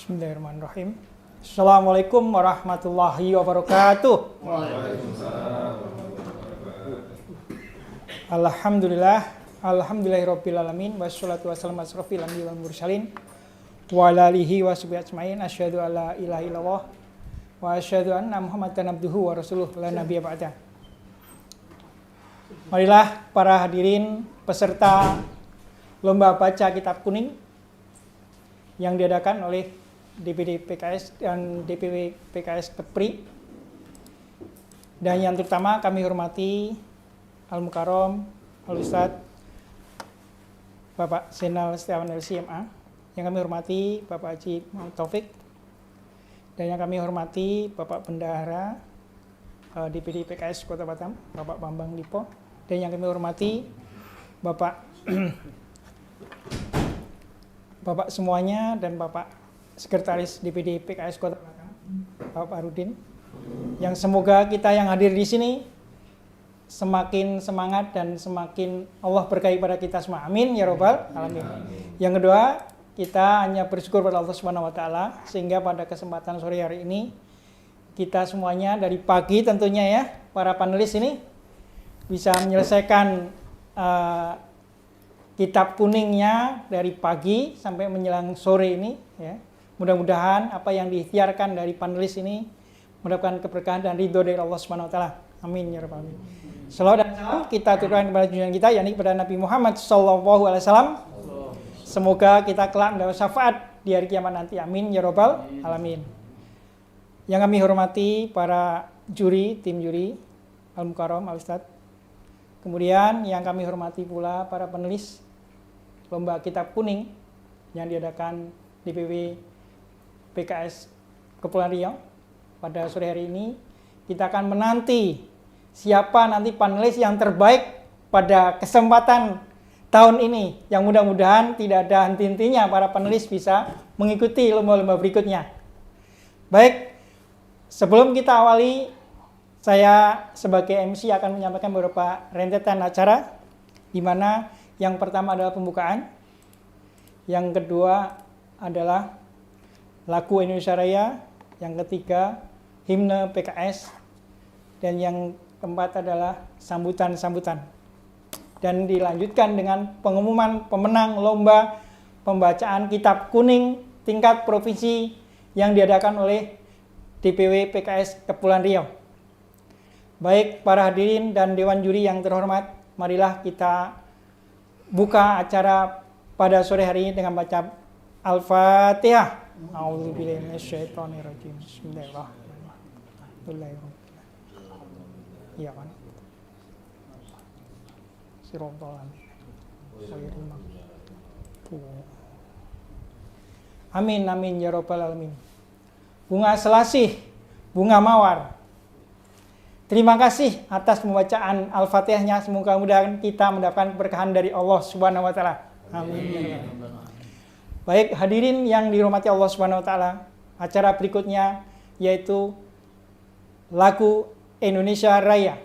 Bismillahirrahmanirrahim. Assalamualaikum warahmatullahi wabarakatuh. Alhamdulillah, alhamdulillahirabbil alamin, wassalatu wassalamu ala asrofil anbiya'i wal mursalin wa ala alihi wa sahbihi ajmain. Asyhadu alla ilaha illallah wa asyhadu anna Muhammadan abduhu wa rasuluhu la nabiyya ba'da. Marilah para hadirin peserta lomba baca kitab kuning yang diadakan oleh DPD PKS dan DPW PKS Kepri, dan yang terutama kami hormati Al-Mukarram Al-Ustadz Bapak Zainal Setiawan LC MA, yang kami hormati Bapak Haji Muhammad Taufik, dan yang kami hormati Bapak Bendahara DPD PKS Kota Batam Bapak Bambang Lipo, dan yang kami hormati Bapak Bapak semuanya dan Bapak Sekretaris DPD PKS Kota Batam, Bapak Rudin, yang semoga kita yang hadir di sini semakin semangat dan semakin Allah berkahi pada kita semua. Amin ya robbal alamin. Yang kedua, kita hanya bersyukur pada Allah Subhanahu wa taala sehingga pada kesempatan sore hari ini kita semuanya dari pagi tentunya ya, para panelis ini bisa menyelesaikan kitab kuningnya dari pagi sampai menjelang sore ini ya. Mudah-mudahan apa yang diikhtiarkan dari panelis ini mendapatkan keberkahan dan ridho dari Allah Subhanahu wa taala. Amin ya rabbal alamin. Salawat dan salam kita aturkan kepada junjungan kita, yakni kepada Nabi Muhammad sallallahu alaihi wasallam. Semoga kita kelak mendapat syafaat di hari kiamat nanti. Amin ya rabbal alamin. Yang kami hormati para juri, tim juri Al-Mukarram Al-Ustadz. Kemudian yang kami hormati pula para penulis lomba kitab kuning yang diadakan DPW PKS Kepulauan Riau. Pada sore hari ini kita akan menanti siapa nanti panelis yang terbaik pada kesempatan tahun ini, yang mudah-mudahan tidak ada henti-hentinya para panelis bisa mengikuti lomba-lomba berikutnya. Baik, sebelum kita awali, saya sebagai MC akan menyampaikan beberapa rentetan acara, di mana yang pertama adalah pembukaan, yang kedua adalah lagu Indonesia Raya, yang ketiga himne PKS, dan yang keempat adalah sambutan-sambutan. Dan dilanjutkan dengan pengumuman pemenang lomba pembacaan kitab kuning tingkat provinsi yang diadakan oleh DPW PKS Kepulauan Riau. Baik para hadirin dan dewan juri yang terhormat, marilah kita buka acara pada sore hari ini dengan baca Al-Fatihah. A'udzubillahi minasyaitonirrajim. Bismillahirrahmanirrahim. Iya kan? Sirotol. Amin amin ya rabbal alamin. Bunga selasih, bunga mawar. Terima kasih atas pembacaan Al-Fatihahnya. Semoga mudah kita mendapatkan keberkahan dari Allah Subhanahu wa taala. Amin. Baik, hadirin yang dirahmati Allah Subhanahu wa taala, acara berikutnya yaitu lagu Indonesia Raya.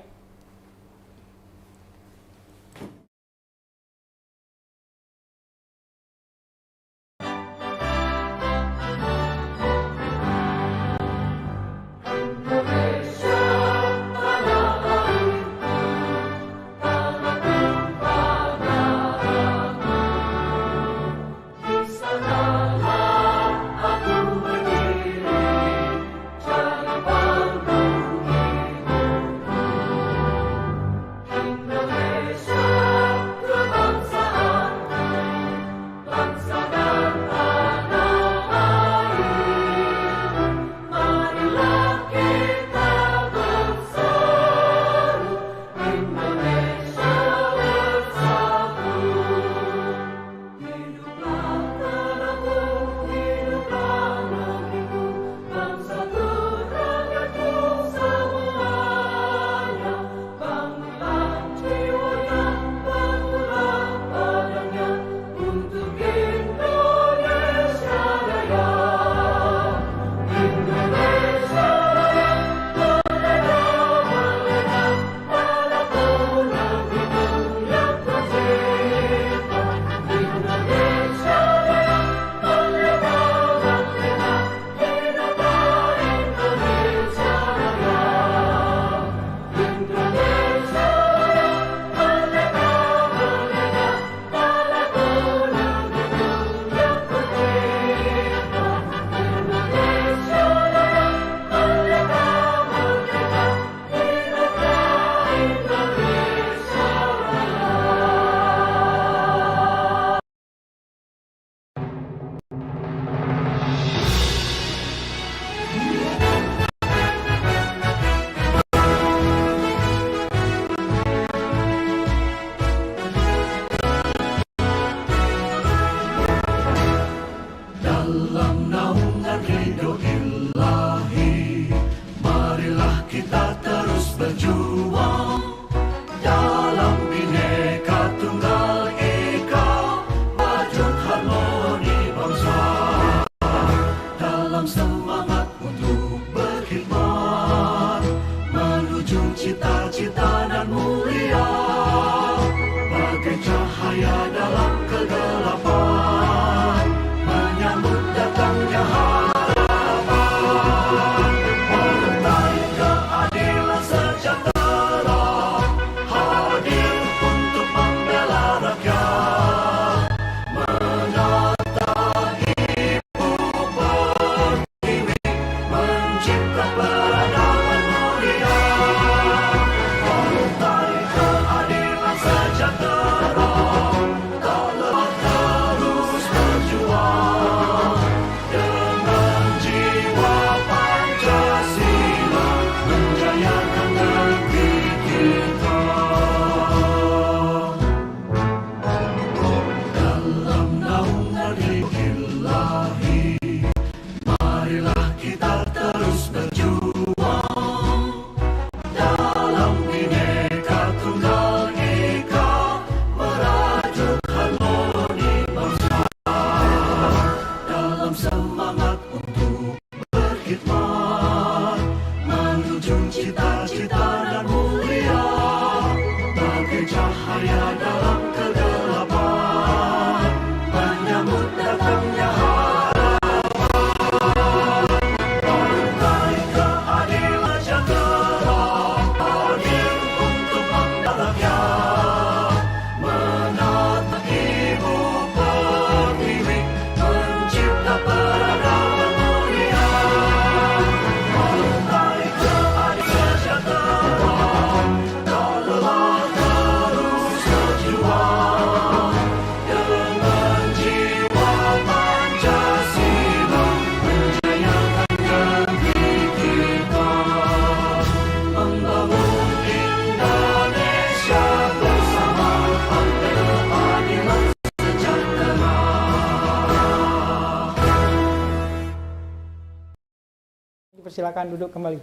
Silakan duduk kembali.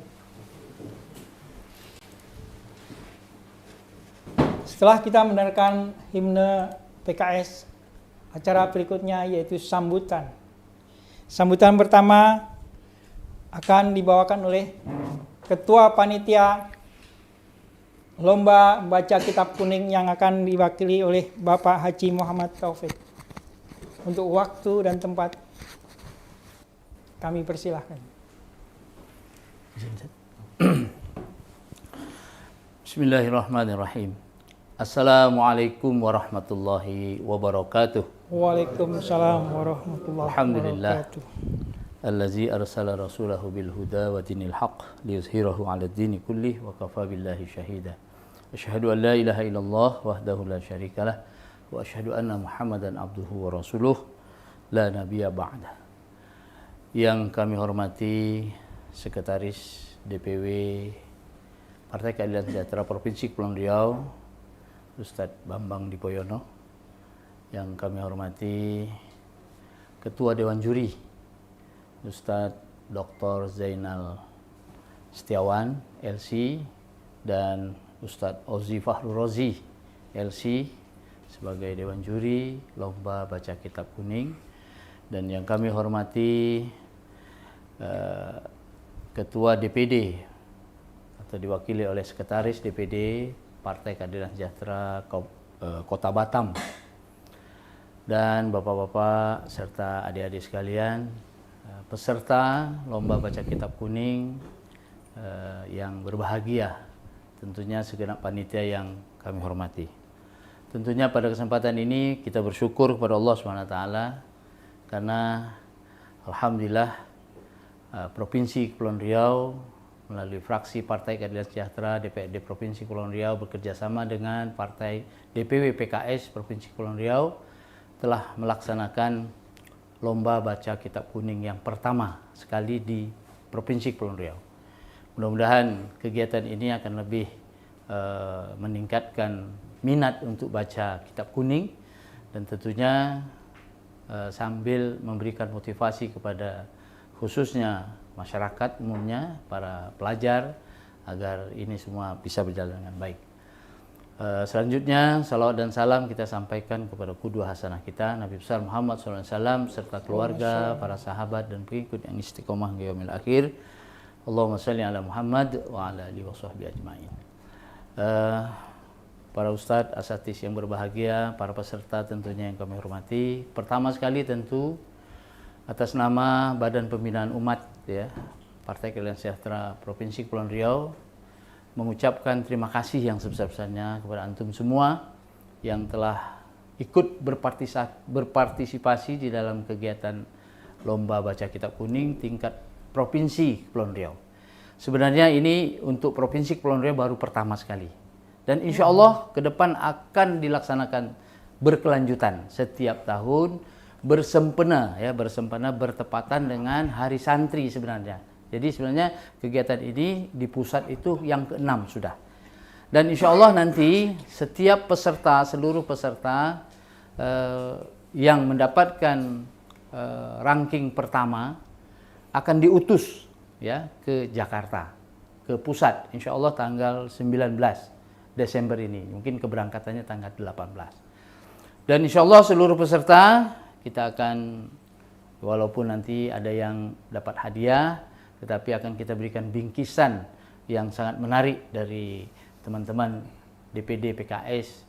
Setelah kita mendengarkan himne PKS, acara berikutnya yaitu sambutan. Sambutan pertama akan dibawakan oleh Ketua Panitia Lomba Baca Kitab Kuning yang akan diwakili oleh Bapak Haji Muhammad Taufik. Untuk waktu dan tempat kami persilahkan. Bismillahirrahmanirrahim. Assalamualaikum warahmatullahi wabarakatuh. Waalaikumsalam warahmatullahi Alhamdulillah. wabarakatuh. Allazi arsala rasulahu bil huda wa dinil haq liyuzhirahu 'ala ad-dini kullih wa kafa billahi syahida. Asyhadu an la ilaha illallah wahdahu la syarikalah wa asyhadu anna Muhammadan abduhu wa rasuluh la nabiyya ba'da. Yang kami hormati Sekretaris DPW Partai Keadilan Sejahtera Provinsi Kepulauan Riau, Ustadz Bambang Dipoyono. Yang kami hormati Ketua Dewan Juri, Ustadz Dr. Zainal Setiawan, LC, dan Ustadz Ozi Fahrul Rozi, LC, sebagai Dewan Juri Lomba Baca Kitab Kuning. Dan yang kami hormati Ketua DPD atau diwakili oleh Sekretaris DPD Partai Keadilan Sejahtera Kota Batam, dan bapak-bapak serta adik-adik sekalian, peserta Lomba Baca Kitab Kuning yang berbahagia, tentunya segenap panitia yang kami hormati. Tentunya pada kesempatan ini kita bersyukur kepada Allah SWT karena alhamdulillah Provinsi Kepulauan Riau melalui fraksi Partai Keadilan Sejahtera DPRD Provinsi Kepulauan Riau bekerjasama dengan Partai DPW PKS Provinsi Kepulauan Riau telah melaksanakan Lomba Baca Kitab Kuning yang pertama sekali di Provinsi Kepulauan Riau. Mudah-mudahan kegiatan ini akan lebih meningkatkan minat untuk baca kitab kuning, dan tentunya sambil memberikan motivasi kepada khususnya masyarakat umumnya, para pelajar, agar ini semua bisa berjalan dengan baik. Selanjutnya, salawat dan salam kita sampaikan kepada qudwah hasanah kita, Nabi besar Muhammad SAW, serta keluarga, para sahabat, dan pengikut yang istiqomah hingga yaumil akhir. Allahumma salli ala Muhammad wa ala alihi wa sahbihi ajma'in. Para ustadz, asatidz yang berbahagia, para peserta tentunya yang kami hormati. Pertama sekali tentu atas nama Badan Pembinaan Umat ya, Partai Keadilan Sejahtera Provinsi Kepulauan Riau mengucapkan terima kasih yang sebesar-besarnya kepada antum semua yang telah ikut berpartisipasi di dalam kegiatan Lomba Baca Kitab Kuning tingkat Provinsi Kepulauan Riau. sebenarnya ini untuk Provinsi Kepulauan Riau baru pertama sekali. Dan insya Allah ke depan akan dilaksanakan berkelanjutan setiap tahun bersempena bertepatan dengan Hari Santri sebenarnya. Jadi sebenarnya kegiatan ini di pusat itu yang ke-6 sudah. Dan insya Allah nanti setiap peserta, seluruh peserta yang mendapatkan ranking pertama akan diutus ya ke Jakarta, ke pusat, insya Allah tanggal 19 Desember ini. Mungkin keberangkatannya tanggal 18. Dan insya Allah seluruh peserta kita akan, walaupun nanti ada yang dapat hadiah, tetapi akan kita berikan bingkisan yang sangat menarik dari teman-teman DPD PKS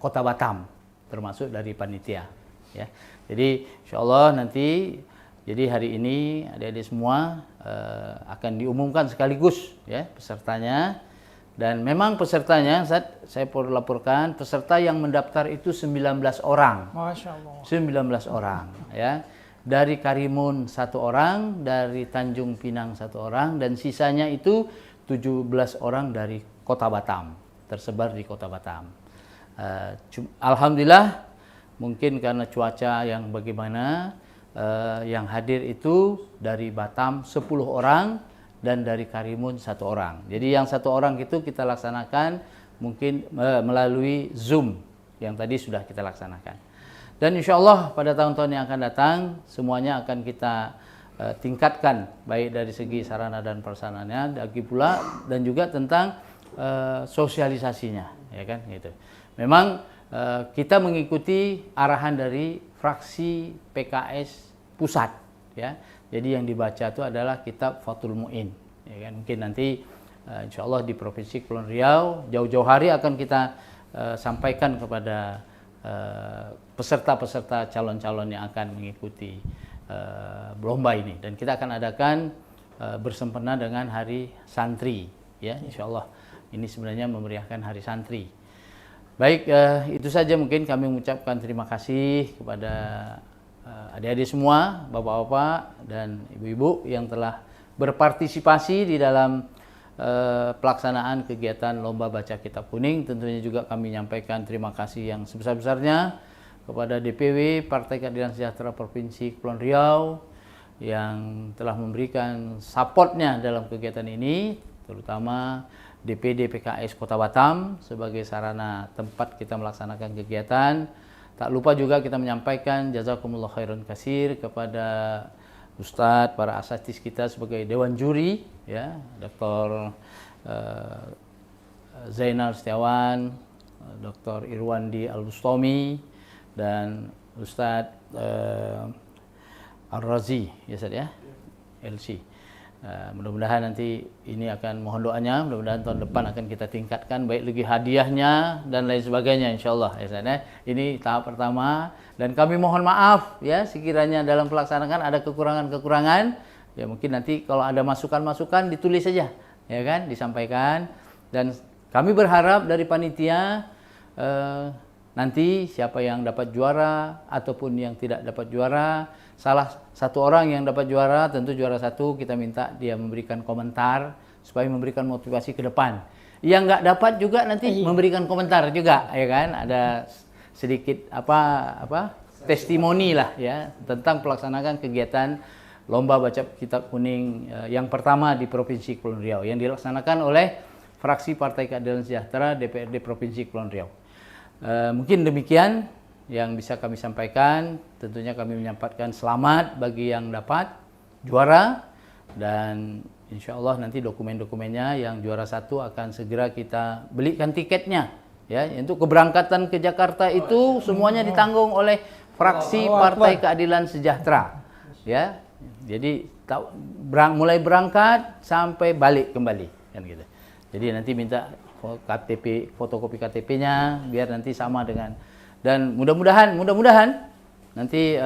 Kota Batam, termasuk dari panitia. Ya. Jadi insya Allah nanti, jadi hari ini adik-adik semua akan diumumkan sekaligus ya pesertanya. Dan memang pesertanya, saya perlu laporkan, peserta yang mendaftar itu 19 orang. Masya Allah. 19 orang ya. Dari Karimun 1 orang, dari Tanjung Pinang 1 orang, dan sisanya itu 17 orang dari Kota Batam, tersebar di Kota Batam. Alhamdulillah, mungkin karena cuaca yang bagaimana, yang hadir itu dari Batam 10 orang, dan dari Karimun 1 orang. Jadi yang 1 orang itu kita laksanakan mungkin melalui Zoom yang tadi sudah kita laksanakan. Dan insya Allah pada tahun-tahun yang akan datang semuanya akan kita tingkatkan, baik dari segi sarana dan prasarananya, lagi pula dan juga tentang sosialisasinya, ya kan gitu. Memang kita mengikuti arahan dari fraksi PKS pusat, ya. Jadi yang dibaca itu adalah kitab Fathul Mu'in, ya kan? Mungkin nanti insya Allah di Provinsi Kepulauan Riau jauh-jauh hari akan kita sampaikan kepada peserta-peserta calon-calon yang akan mengikuti lomba ini. Dan kita akan adakan bersempena dengan Hari Santri, ya insya Allah. Ini sebenarnya memeriahkan Hari Santri. Baik, itu saja mungkin kami mengucapkan terima kasih kepada adik-adik semua, bapak-bapak dan ibu-ibu yang telah berpartisipasi di dalam pelaksanaan kegiatan Lomba Baca Kitab Kuning. Tentunya juga kami menyampaikan terima kasih yang sebesar-besarnya kepada DPW Partai Keadilan Sejahtera Provinsi Kepulauan Riau yang telah memberikan supportnya dalam kegiatan ini, terutama DPD PKS Kota Batam sebagai sarana tempat kita melaksanakan kegiatan. Tak lupa juga kita menyampaikan jazakumullah khairan katsir kepada Ustadz, para asatidz kita sebagai Dewan Juri, ya, Dr. Zainal Setiawan, Dr. Irwandi Al-Bustami, dan Ustadz Ar-Razi, ya Ustadz ya, LC. Mudah-mudahan nanti ini akan mohon doanya, mudah-mudahan tahun depan akan kita tingkatkan baik lagi hadiahnya dan lain sebagainya insyaallah ya. Ini tahap pertama dan kami mohon maaf ya sekiranya dalam pelaksanaan ada kekurangan-kekurangan ya, mungkin nanti kalau ada masukan-masukan ditulis saja ya kan, disampaikan. Dan kami berharap dari panitia nanti siapa yang dapat juara ataupun yang tidak dapat juara, salah satu orang yang dapat juara, tentu juara 1 kita minta dia memberikan komentar supaya memberikan motivasi ke depan. Yang nggak dapat juga nanti memberikan komentar juga, ya kan? Ada sedikit testimoni lah ya tentang pelaksanaan kegiatan Lomba Baca Kitab Kuning yang pertama di Provinsi Kepulauan Riau yang dilaksanakan oleh fraksi Partai Keadilan Sejahtera DPRD Provinsi Kepulauan Riau. Mungkin demikian yang bisa kami sampaikan. Tentunya kami menyampaikan selamat bagi yang dapat juara, dan insya Allah nanti dokumen-dokumennya yang juara 1 akan segera kita belikan tiketnya ya. Untuk keberangkatan ke Jakarta itu semuanya ditanggung oleh fraksi Partai Keadilan Sejahtera ya. Jadi mulai berangkat sampai balik kembali kan gitu. Jadi nanti minta KTP, fotokopi KTP-nya biar nanti sama dengan, dan mudah-mudahan nanti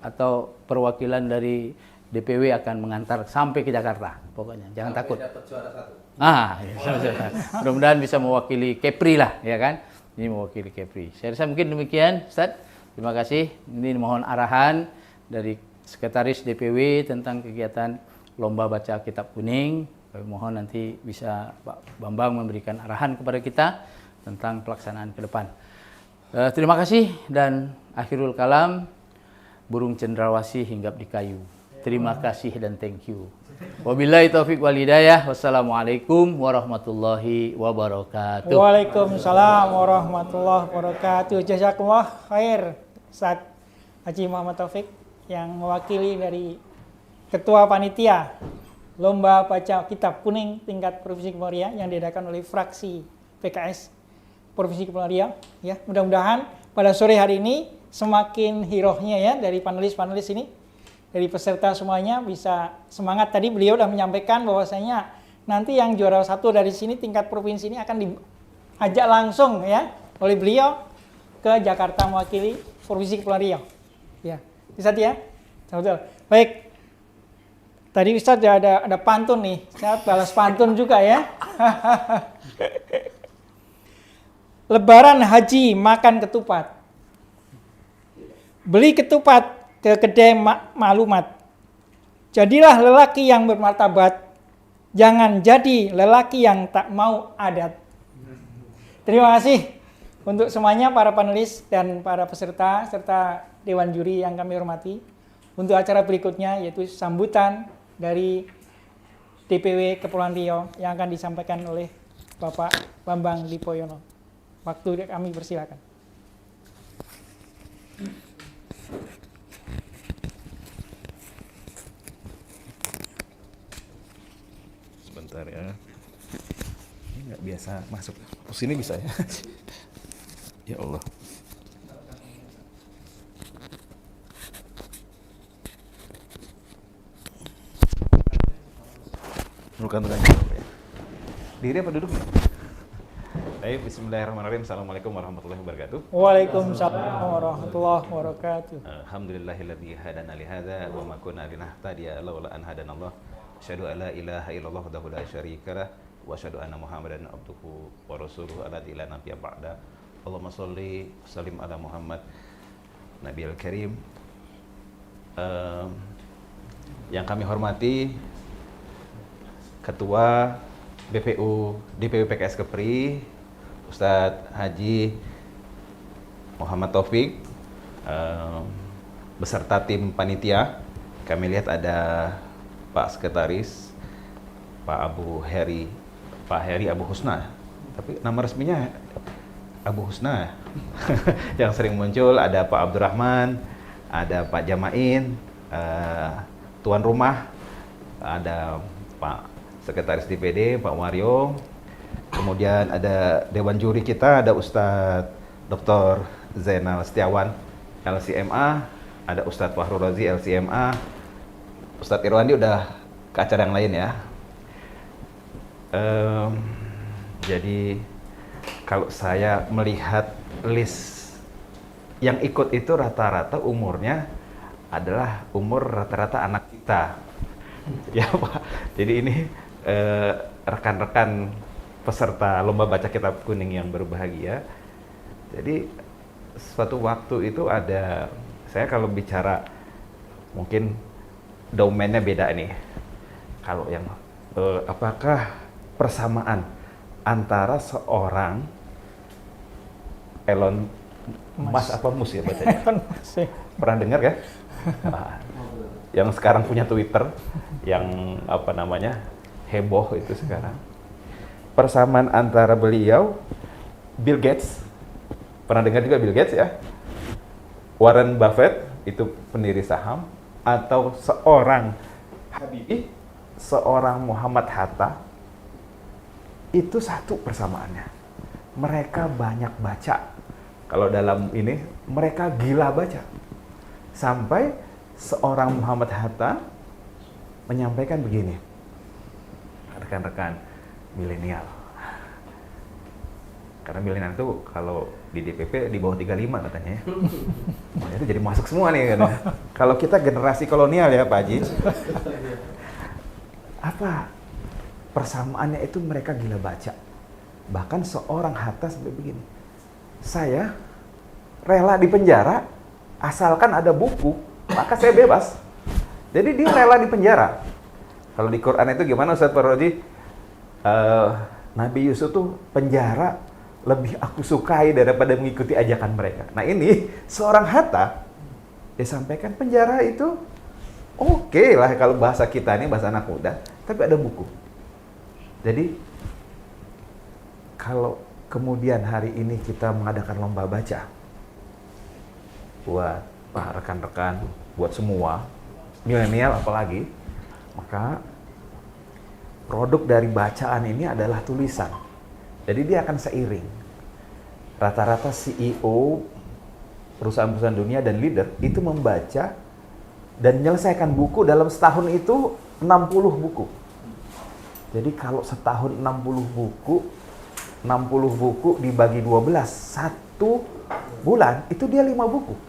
atau perwakilan dari DPW akan mengantar sampai ke Jakarta. Pokoknya jangan takut. Dapat juara 1. Mudah-mudahan bisa mewakili Kepri lah, ya kan? Ini mewakili Kepri. Saya rasa mungkin demikian, Ustaz. Terima kasih. Ini mohon arahan dari Sekretaris DPW tentang kegiatan lomba baca kitab kuning. Kami mohon nanti bisa Pak Bambang memberikan arahan kepada kita tentang pelaksanaan ke depan. Terima kasih, dan akhirul kalam, burung cendrawasih hinggap di kayu. Terima kasih dan thank you. Wabillahi taufik wal hidayah. Wassalamualaikum warahmatullahi wabarakatuh. Waalaikumsalam warahmatullahi wabarakatuh. Jazakumullah khair Ustaz Haji Muhammad Taufik yang mewakili dari Ketua Panitia Lomba Baca Kitab Kuning tingkat Provinsi Kepulauan Riau yang diadakan oleh fraksi PKS Provinsi Kepulauan Riau. Ya, mudah-mudahan pada sore hari ini semakin hirohnya ya dari panelis-panelis ini, dari peserta semuanya bisa semangat. Tadi beliau sudah menyampaikan bahwasanya nanti yang juara 1 dari sini tingkat provinsi ini akan diajak langsung ya oleh beliau ke Jakarta mewakili Provinsi Kepulauan Riau. Ya, Ustaz ya. Betul. Baik. Tadi Ustaz ada pantun nih. Saya balas pantun juga ya. Lebaran haji makan ketupat. Beli ketupat ke kedai maklumat. Jadilah lelaki yang bermartabat. Jangan jadi lelaki yang tak mau adat. Terima kasih untuk semuanya para panelis dan para peserta serta dewan juri yang kami hormati. Untuk acara berikutnya yaitu sambutan dari DPW Kepulauan Riau yang akan disampaikan oleh Bapak Bambang Lipoyono. Waktu kami persilakan. Sebentar ya. Ini nggak biasa masuk. Oh, sini bisa ya? Ya Allah. Bukan ya. Diri apa duduk? Baik, bismillahirrahmanirrahim. Assalamualaikum warahmatullahi wabarakatuh. Waalaikumsalam warahmatullahi wabarakatuh. Alhamdulillahilladzi hadana li hadza wa ma kunna linahtadiya laula an hadanallah. Asyhadu an la ilaha illallah wahdahu la syarikalah wa asyhadu anna Muhammadan abduhu wa rasuluhu alladzi la nabiyya ba'da. Allahumma shalli sallim ala Muhammad Nabiyil Karim. Yang kami hormati Ketua BPU DPW PKS Kepri, Ustadz Haji Muhammad Taufik, beserta tim panitia. Kami lihat ada Pak Sekretaris, Pak Heri Abu Husna. Tapi nama resminya Abu Husna. Yang sering muncul ada Pak Abdurrahman, ada Pak Jamain, tuan rumah, ada Pak Sekretaris DPD, Pak Mario. Kemudian ada Dewan Juri kita, ada Ustadz Dr. Zainal Setiawan, LCMA, ada Ustadz Fahrul Razi, LCMA. Ustadz Irwandi udah ke acara yang lain ya. Jadi kalau saya melihat list yang ikut itu rata-rata umurnya adalah umur rata-rata anak kita. Ya Pak, jadi ini rekan-rekan peserta Lomba Baca Kitab Kuning yang berbahagia. Jadi suatu waktu itu ada, saya kalau bicara mungkin domainnya beda nih. Kalau yang apakah persamaan antara seorang Elon Musk apa Mus ya bacanya? Pernah dengar ya? Nah, yang sekarang punya Twitter, yang apa namanya heboh itu sekarang. Persamaan antara beliau, Bill Gates, pernah dengar juga Bill Gates ya? Warren Buffett, itu pendiri saham, atau seorang Habibie, seorang Muhammad Hatta, itu satu persamaannya. Mereka banyak baca. Kalau dalam ini, mereka gila baca. Sampai seorang Muhammad Hatta menyampaikan begini, rekan-rekan milenial. Karena milenial itu kalau di DPP di bawah 35 katanya ya. Oh, itu jadi masuk semua nih kan. Kalau kita generasi kolonial ya Pak Haji. Apa persamaannya itu mereka gila baca. Bahkan seorang Hatta sampai begini. Saya rela di penjara asalkan ada buku, maka saya bebas. Jadi dia rela di penjara. Kalau di Quran itu gimana Ustaz Parodi? Nabi Yusuf tuh penjara lebih aku sukai daripada mengikuti ajakan mereka. Nah ini seorang Hatta dia sampaikan penjara itu oke lah kalau bahasa kita ini bahasa anak muda, tapi ada buku. Jadi kalau kemudian hari ini kita mengadakan lomba baca buat rekan-rekan, buat semua milenial apalagi, maka produk dari bacaan ini adalah tulisan. Jadi dia akan seiring. Rata-rata CEO perusahaan-perusahaan dunia dan leader itu membaca dan menyelesaikan buku dalam setahun itu 60 buku. Jadi kalau setahun 60 buku dibagi 12, satu bulan itu dia 5 buku.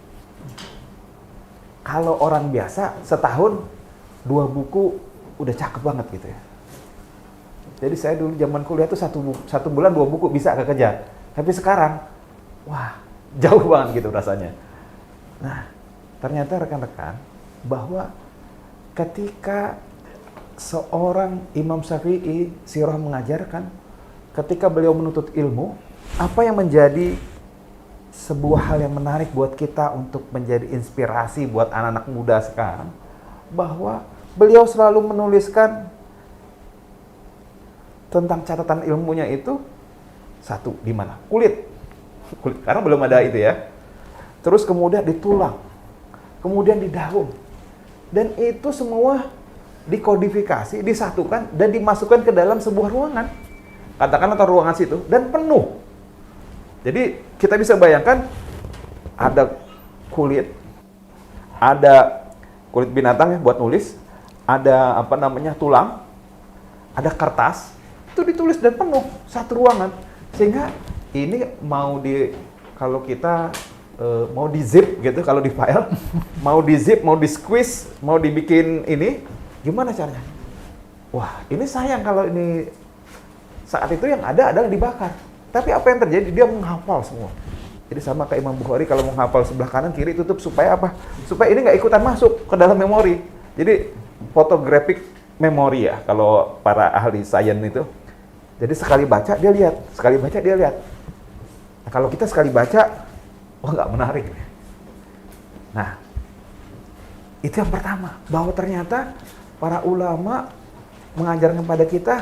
Kalau orang biasa setahun 2 buku udah cakep banget gitu ya. Jadi saya dulu zaman kuliah tuh satu bulan 2 buku bisa kekejar. Tapi sekarang, wah jauh banget gitu rasanya. Nah, ternyata rekan-rekan bahwa ketika seorang Imam Syafi'i sirah mengajarkan, ketika beliau menuntut ilmu, apa yang menjadi sebuah hal yang menarik buat kita untuk menjadi inspirasi buat anak-anak muda sekarang, bahwa beliau selalu menuliskan tentang catatan ilmunya itu satu di mana? Kulit, karena belum ada itu ya. Terus kemudian di tulang, kemudian di daun, dan itu semua dikodifikasi, disatukan dan dimasukkan ke dalam sebuah ruangan, katakanlah atau ruangan situ, dan penuh. Jadi kita bisa bayangkan ada kulit binatang ya buat nulis, ada tulang, ada kertas. Itu ditulis dan penuh satu ruangan, sehingga ini kalau kita mau di zip gitu, kalau di file mau di zip, mau di squeeze, mau dibikin ini gimana caranya? Wah ini sayang kalau ini saat itu yang ada adalah dibakar. Tapi apa yang terjadi? Dia menghafal semua. Jadi sama kayak Imam Bukhari kalau menghafal sebelah kanan kiri tutup supaya apa? Supaya ini nggak ikutan masuk ke dalam memori. Jadi photographic memory ya kalau para ahli sains itu. Jadi sekali baca dia lihat, sekali baca dia lihat. Nah, kalau kita sekali baca, wah nggak menarik. Nah, itu yang pertama, bahwa ternyata para ulama mengajarkan kepada kita,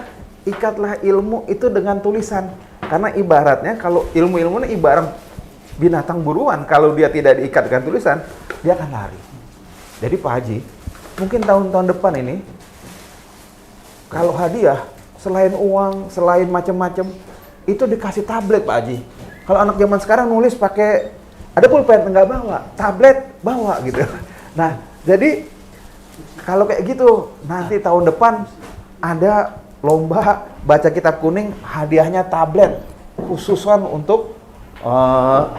ikatlah ilmu itu dengan tulisan. Karena ibaratnya kalau ilmu-ilmu ini ibarat binatang buruan, kalau dia tidak diikat dengan tulisan, dia akan lari. Jadi Pak Haji, mungkin tahun-tahun depan ini, kalau hadiah, selain uang, selain macam-macam, itu dikasih tablet Pak Haji. Kalau anak zaman sekarang nulis pakai, ada pulpen nggak bawa, tablet bawa gitu. Nah, jadi kalau kayak gitu, nanti tahun depan ada lomba baca kitab kuning, hadiahnya tablet, khususan untuk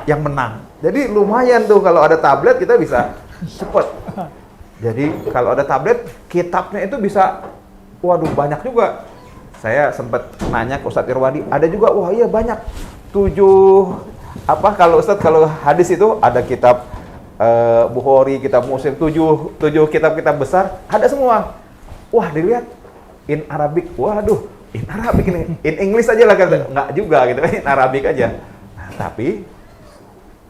yang menang. Jadi lumayan tuh kalau ada tablet kita bisa cepet. Jadi kalau ada tablet, kitabnya itu bisa, waduh banyak juga. Saya sempat nanya ke Ustadz Irwadi, ada juga, wah iya banyak. 7, kalau Ustadz, kalau hadis itu ada kitab Bukhari, kitab Muslim, 7 kitab-kitab besar, ada semua. Wah dilihat, in Arabic, waduh, in Arabic ini, in English aja lah, nggak juga gitu, in Arabic aja. Nah, tapi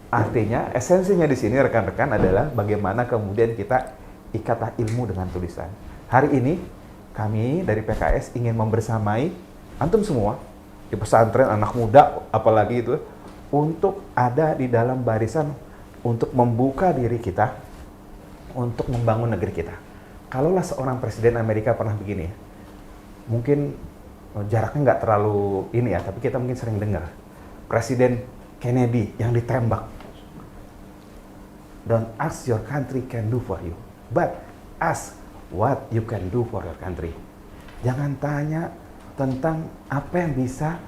artinya, esensinya di sini rekan-rekan adalah bagaimana kemudian kita ikatlah ilmu dengan tulisan. Hari ini, kami dari PKS ingin membersamai antum semua di pesantren, anak muda apalagi itu, untuk ada di dalam barisan untuk membuka diri kita untuk membangun negeri kita. Kalaulah seorang presiden Amerika pernah begini, mungkin jaraknya nggak terlalu ini ya, tapi kita mungkin sering dengar Presiden Kennedy yang ditembak. Don't ask your country can do for you, but ask what you can do for your country. Jangan tanya tentang apa yang bisa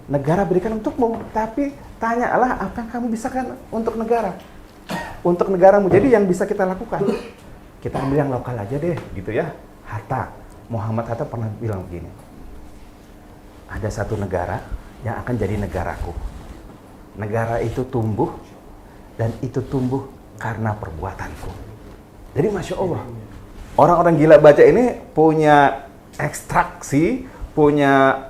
negara berikan untukmu, tapi tanyalah apa yang kamu bisa kan untuk negara, untuk negaramu. Jadi yang bisa kita lakukan, kita ambil yang lokal aja deh, gitu ya. Muhammad Hatta pernah bilang begini, ada satu negara yang akan jadi negaraku. Negara itu tumbuh, dan itu tumbuh karena perbuatanku. Jadi Masya Allah, orang-orang gila baca ini punya ekstraksi, punya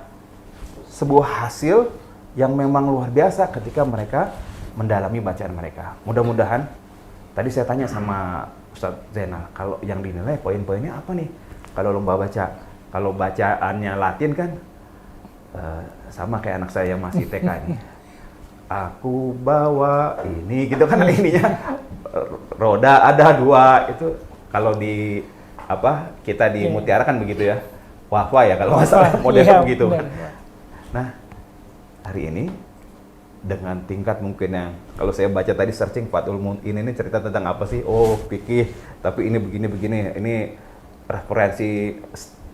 sebuah hasil yang memang luar biasa ketika mereka mendalami bacaan mereka. Mudah-mudahan, tadi saya tanya sama Ustadz Zainal, kalau yang dinilai poin-poinnya apa nih? Kalau lomba baca, kalau bacaannya Latin kan sama kayak anak saya yang masih TK ini. Aku bawa ini gitu kan, ininya roda ada 2 itu. Kalau di kita di Mutiara kan begitu ya, wafa ya kalau nggak salah modelnya begitu. Nah, hari ini dengan tingkat mungkin yang kalau saya baca tadi searching Fathul Mu'in ini cerita tentang apa sih? Oh, fikih, tapi ini begini. Ini referensi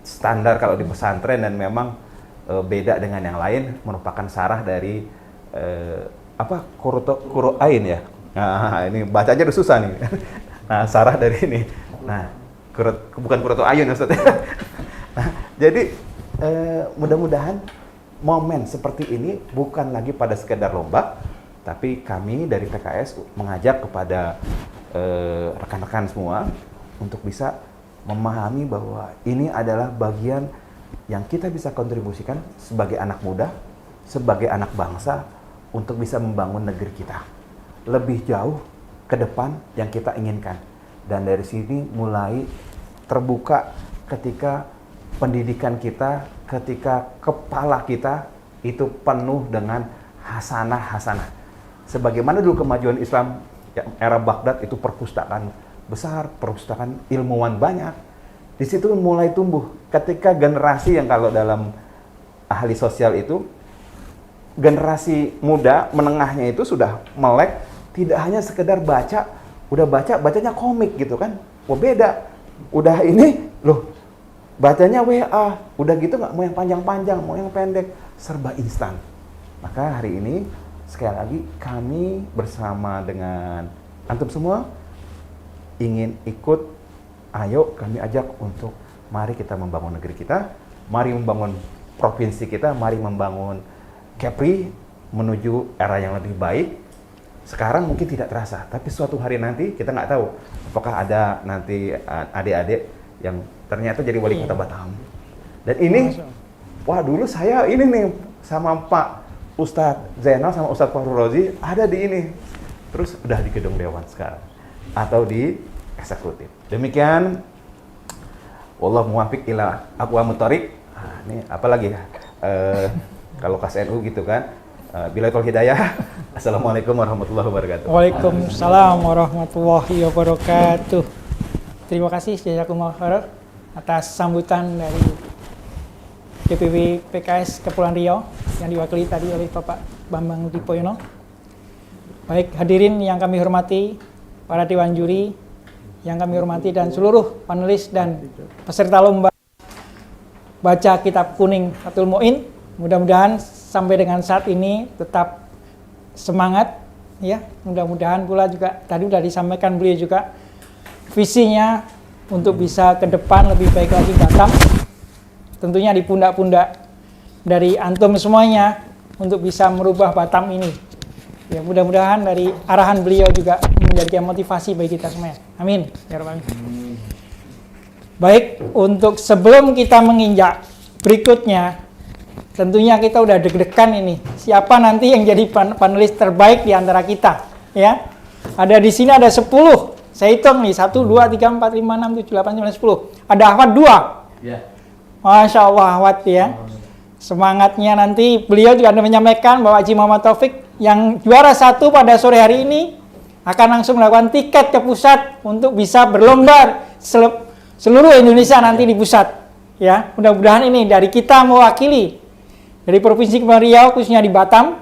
standar kalau di pesantren dan memang beda dengan yang lain, merupakan sarah dari Qur'ain ya. Nah, ini bacanya udah susah nih. Nah, sarah dari ini. Nah, bukan Qur'atul Ayun maksudnya. Nah, jadi mudah-mudahan momen seperti ini bukan lagi pada sekedar lomba, tapi kami dari PKS mengajak kepada rekan-rekan semua untuk bisa memahami bahwa ini adalah bagian yang kita bisa kontribusikan sebagai anak muda, sebagai anak bangsa untuk bisa membangun negeri kita lebih jauh ke depan yang kita inginkan. Dan dari sini mulai terbuka ketika pendidikan kita, ketika kepala kita itu penuh dengan hasanah-hasanah. Sebagaimana dulu kemajuan Islam era Baghdad itu perpustakaan besar, perpustakaan ilmuwan banyak. Di situ mulai tumbuh ketika generasi yang kalau dalam ahli sosial itu generasi muda menengahnya itu sudah melek, tidak hanya sekedar baca, udah bacanya komik gitu kan. Wah, beda. Udah ini loh bacanya WA, udah gitu nggak mau yang panjang-panjang, mau yang pendek, serba instan. Maka hari ini sekali lagi kami bersama dengan antum semua ingin ikut, ayo kami ajak untuk mari kita membangun negeri kita, mari membangun provinsi kita, mari membangun Kepri menuju era yang lebih baik. Sekarang mungkin tidak terasa, tapi suatu hari nanti kita nggak tahu apakah ada nanti adik-adik yang ternyata jadi wali kota Batam. Dan ini, wah dulu saya ini nih sama Pak Ustadz Zainal sama Ustadz Fahru Rozi ada di ini. Terus udah di gedung Dewan sekarang. Atau di eksekutif. Demikian, wallahu muwaffiq ila aqwamut thoriq. Nah, ini apa lagi ya? Kalau KSNU gitu kan. Billahi hidayah. Assalamualaikum warahmatullahi wabarakatuh. Waalaikumsalam warahmatullahi wabarakatuh. Terima kasih jazakumullah khairan atas sambutan dari DPW PKS Kepulauan Riau yang diwakili tadi oleh Bapak Bambang Dipoyono. Baik hadirin yang kami hormati, para dewan juri yang kami hormati dan seluruh panelis dan peserta lomba baca kitab kuning Fathul Mu'in. Mudah-mudahan sampai dengan saat ini tetap semangat ya. Mudah-mudahan pula juga tadi sudah disampaikan beliau juga visinya untuk bisa ke depan lebih baik lagi Batam. Tentunya di pundak-pundak dari antum semuanya untuk bisa merubah Batam ini. Ya, mudah-mudahan dari arahan beliau juga menjadikan motivasi bagi kita semuanya. Amin. Ya Rabbal alamin. Baik, untuk sebelum kita menginjak berikutnya, tentunya kita udah deg-degan ini. Siapa nanti yang jadi panelis terbaik di antara kita? Ya, ada di sini ada 10. Saya hitung nih, 1, 2, 3, 4, 5, 6, 7, 8, 9, 10. Ada Ahmad 2. Ya. Masya Allah Ahmad ya. Semangatnya nanti beliau juga akan menyampaikan bahwa Haji Muhammad Taufik yang juara 1 pada sore hari ini akan langsung melakukan tiket ke pusat untuk bisa berlomba seluruh Indonesia nanti di pusat. Ya, mudah-mudahan ini dari kita mewakili dari Provinsi Kepulauan Riau khususnya di Batam.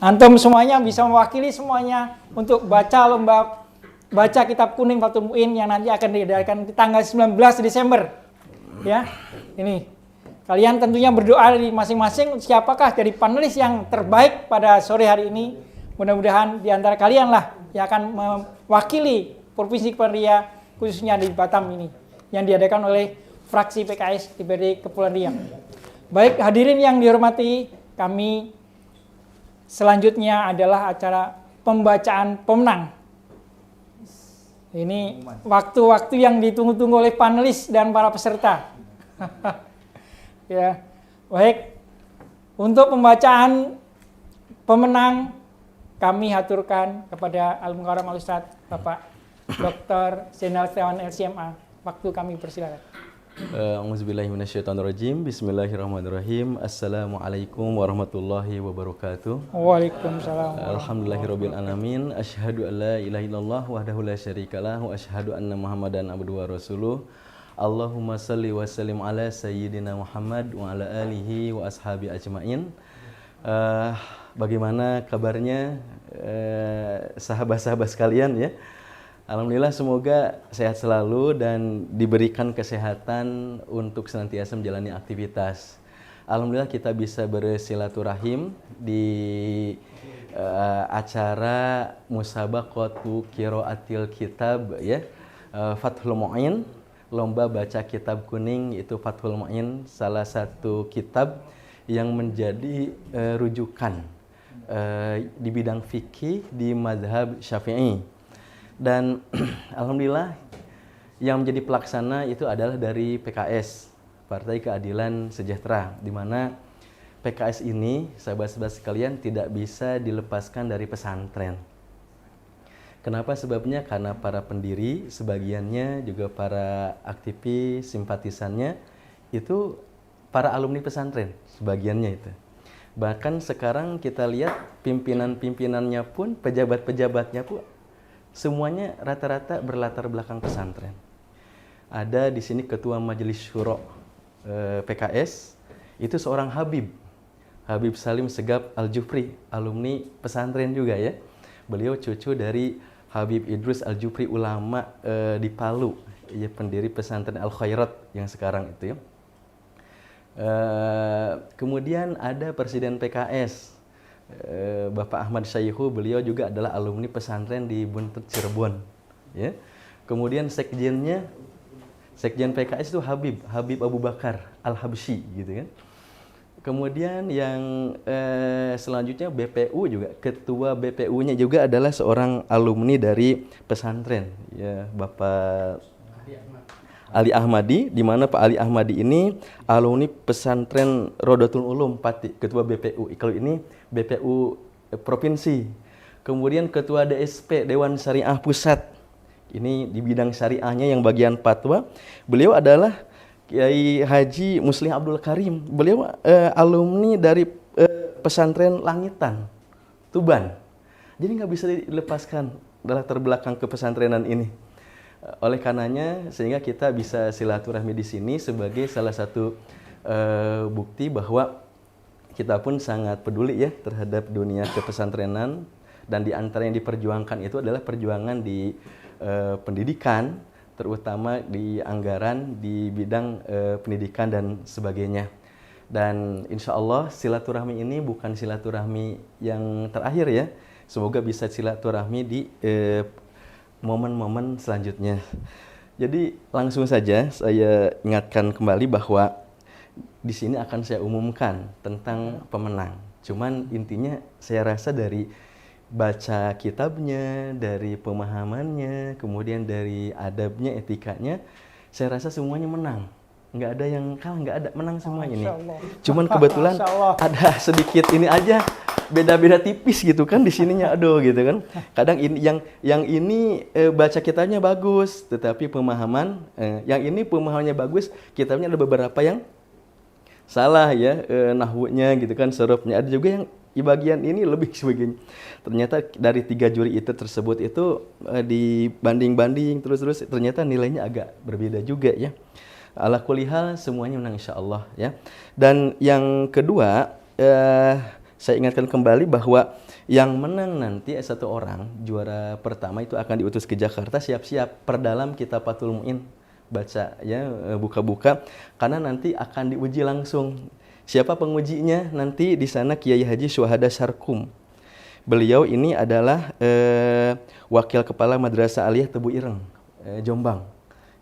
Antum semuanya bisa mewakili semuanya untuk baca kitab kuning Fathul Mu'in yang nanti akan diadakan di tanggal 19 Desember. Ya. Ini. Kalian tentunya berdoa di masing-masing siapakah dari panelis yang terbaik pada sore hari ini. Mudah-mudahan di antara kalian lah yang akan mewakili Provinsi Kepulauan Riau khususnya di Batam ini yang diadakan oleh fraksi PKS DPRD Kepulauan Riau. Baik hadirin yang dihormati, kami selanjutnya adalah acara pembacaan pemenang. Ini waktu-waktu yang ditunggu-tunggu oleh panelis dan para peserta. Ya, baik. Untuk pembacaan pemenang kami haturkan kepada Al-Mukarram Al-Ustaz Bapak Dr. Zainal Setiawan LCMA. Waktu kami persilakan. A'udzubillahiminasyaitonirrajim. Bismillahirrahmanirrahim. Assalamualaikum warahmatullahi wabarakatuh. Waalaikumsalam. Alhamdulillahirabbil alamin. Asyhadu an la ilaha illallah wahdahu la syarikalah wa asyhadu anna Muhammadan abduhu wa rasuluh. Allahumma salli wa sallim ala sayyidina Muhammad wa ala alihi wa ashabi ajmain. Bagaimana kabarnya sahabat-sahabat sekalian ya? Alhamdulillah, semoga sehat selalu dan diberikan kesehatan untuk senantiasa menjalani aktivitas. Alhamdulillah kita bisa bersilaturahim di acara Musabaqatu Qiraatil Kitab ya, Fathul Mu'in, lomba baca kitab kuning, itu Fathul Mu'in, salah satu kitab yang menjadi rujukan di bidang fikih di mazhab Syafi'i. Dan alhamdulillah yang menjadi pelaksana itu adalah dari PKS, Partai Keadilan Sejahtera, di mana PKS ini, sahabat-sahabat sekalian, tidak bisa dilepaskan dari pesantren. Kenapa sebabnya? Karena para pendiri, sebagiannya juga para aktivis, simpatisannya, itu para alumni pesantren, sebagiannya itu. Bahkan sekarang kita lihat pimpinan-pimpinannya pun, pejabat-pejabatnya pun, semuanya rata-rata berlatar belakang pesantren. Ada di sini Ketua Majelis Syuro PKS, itu seorang Habib Salim Segaf Al-Jufri, alumni pesantren juga ya. Beliau cucu dari Habib Idrus Al-Jufri, ulama di Palu, ya, pendiri pesantren Al-Khairat yang sekarang itu ya. Kemudian ada Presiden PKS, Bapak Ahmad Syaihu, beliau juga adalah alumni pesantren di Buntut Cirebon ya. Kemudian sekjen PKS itu Habib Abu Bakar Al-Habsyi gitu kan. Kemudian yang selanjutnya BPU juga, ketua BPU-nya juga adalah seorang alumni dari pesantren ya, Bapak Ali Ahmadi, di mana Pak Ali Ahmadi ini alumni pesantren Rodotul Ulum Pati, ketua BPU. Kalau ini BPU provinsi. Kemudian ketua DSP, Dewan Syariah Pusat. Ini di bidang syariahnya yang bagian fatwa. Beliau adalah Kiai Haji Muslih Abdul Karim. Beliau alumni dari pesantren Langitan, Tuban. Jadi nggak bisa dilepaskan latar belakang kepesantrenan ini. Oleh karenanya, sehingga kita bisa silaturahmi di sini sebagai salah satu bukti bahwa kita pun sangat peduli ya terhadap dunia kepesantrenan, dan di antara yang diperjuangkan itu adalah perjuangan di pendidikan, terutama di anggaran di bidang pendidikan dan sebagainya. Dan insya Allah silaturahmi ini bukan silaturahmi yang terakhir ya. Semoga bisa silaturahmi di momen-momen selanjutnya. Jadi langsung saja saya ingatkan kembali bahwa di sini akan saya umumkan tentang pemenang. Cuman intinya saya rasa dari baca kitabnya, dari pemahamannya, kemudian dari adabnya, etikanya, saya rasa semuanya menang. Nggak ada yang kalah, nggak ada, menang semua ini. Cuman kebetulan ada sedikit ini aja, beda-beda tipis gitu kan di sininya, aduh gitu kan. Kadang ini yang ini baca kitabnya bagus, tetapi pemahaman yang ini pemahamannya bagus, kitabnya ada beberapa yang salah ya, nahwunya gitu kan, surufnya. Ada juga yang di bagian ini lebih sebagainya. Ternyata dari 3 juri itu tersebut itu dibanding-banding terus ternyata nilainya agak berbeda juga ya. Ala kulli hal semuanya menang insyaallah ya. Dan yang kedua, saya ingatkan kembali bahwa yang menang nanti satu orang, juara pertama itu akan diutus ke Jakarta, siap-siap perdalam kitab Fathul Mu'in, baca ya, buka-buka, karena nanti akan diuji langsung. Siapa pengujinya? Nanti di sana Kiai Haji Syuhada Sarkum. Beliau ini adalah wakil kepala Madrasah Aliyah Tebu Ireng, Jombang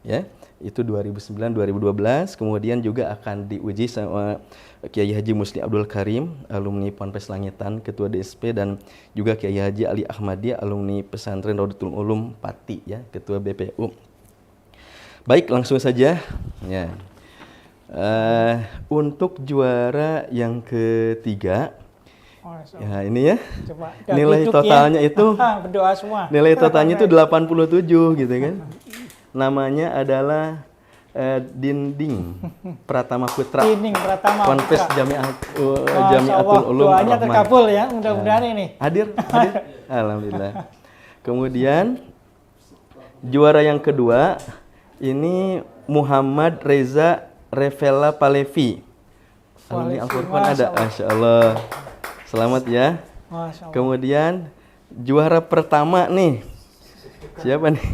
ya. Itu 2009-2012, kemudian juga akan diuji sama Kiai Haji Muslih Abdul Karim, alumni Ponpes Langitan, ketua DSP, dan juga Kiai Haji Ali Ahmadi, alumni pesantren Rodotul Ulum Pati, ya, ketua BPU. Baik, langsung saja. Ya. Untuk juara yang ketiga, Masya ya Allah. ini ya, Coba nilai duduk totalnya ya. itu Berdoa semua. nilai totalnya itu 87 gitu kan. Namanya adalah Dinding Pratama Putra. Dinding Pratama Ponpes Putra. Masya Jamiatul Allah, Ulum doanya Ar-Rahman. terkabul ya, mudah-mudahan ini. Hadir? Alhamdulillah. Kemudian juara yang kedua ini Muhammad Reza Revela Palevi. Alumni Al-Furqan ada, Masya Allah. Selamat ya. Masya Allah. Kemudian juara pertama nih, siapa nih?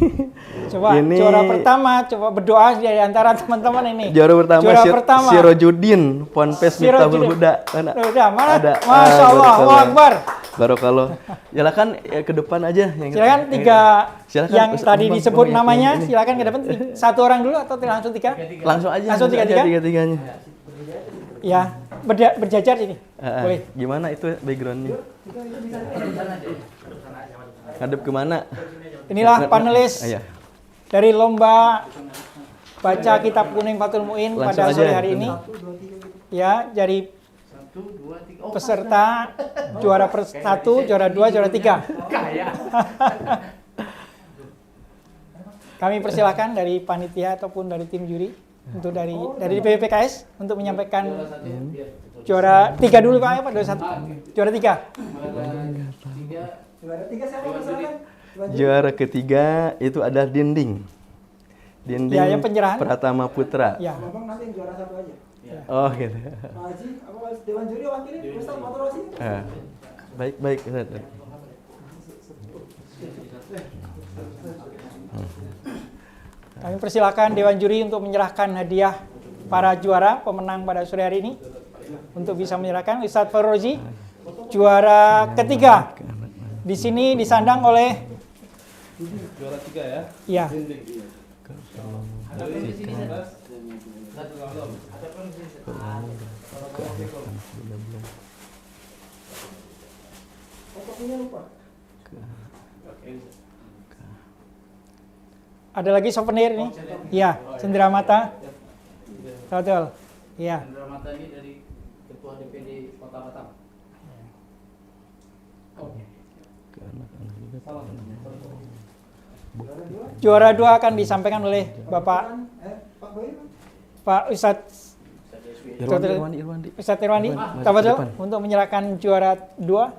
Coba ini juara pertama, coba berdoa di antara teman-teman ini. juara pertama, Juara pertama. Sirojudin Ponpes Miftahul Huda. Udah, mana? Ada. Masya Allah, Allahu Akbar. Barokallah. Silakan ke depan aja. Silakan tiga Silakan, yang Ustaz tadi Bambang, disebut Bambang, namanya, ini. silakan ke depan. Satu orang dulu atau langsung tiga? Langsung aja. Langsung tiga-tiga? Tiga-tiganya. Ya, berjajar ini. Boleh. Gimana itu backgroundnya? Ngadep kemana? Inilah panelis Iya. dari lomba baca kitab kuning Fathul Muin Langsung pada aja. sore hari ini. Ya, dari peserta juara 1, juara 2, juara 3. Kami persilakan dari panitia ataupun dari tim juri untuk dari BPKS untuk menyampaikan juara 3 dulu Pak ya Pak, juara 3. Juara ketiga itu ada Dinding Ya, yang penyerahan. Pratama Putra. Ya. Bambang nanti yang juara satu aja. Oh gitu. Pak Haji, apa Dewan Juri wakilin? Ustaz Motorasi? Baik. Kami persilakan Dewan Juri untuk menyerahkan hadiah para juara pemenang pada sore hari ini. Untuk bisa menyerahkan Ustadz Farozi juara ketiga. Di sini disandang oleh Juara 3 ya. ya, ada lagi souvenir ini. Iya, cenderamata. Betul. Iya. Cenderamata ini dari Ketua DPD Kota Batam. Juara 2 akan disampaikan oleh Bapak Pak Boy? Pak Ustadz Irwandi. Ustadz Irwandi, tafadhol untuk menyerahkan juara 2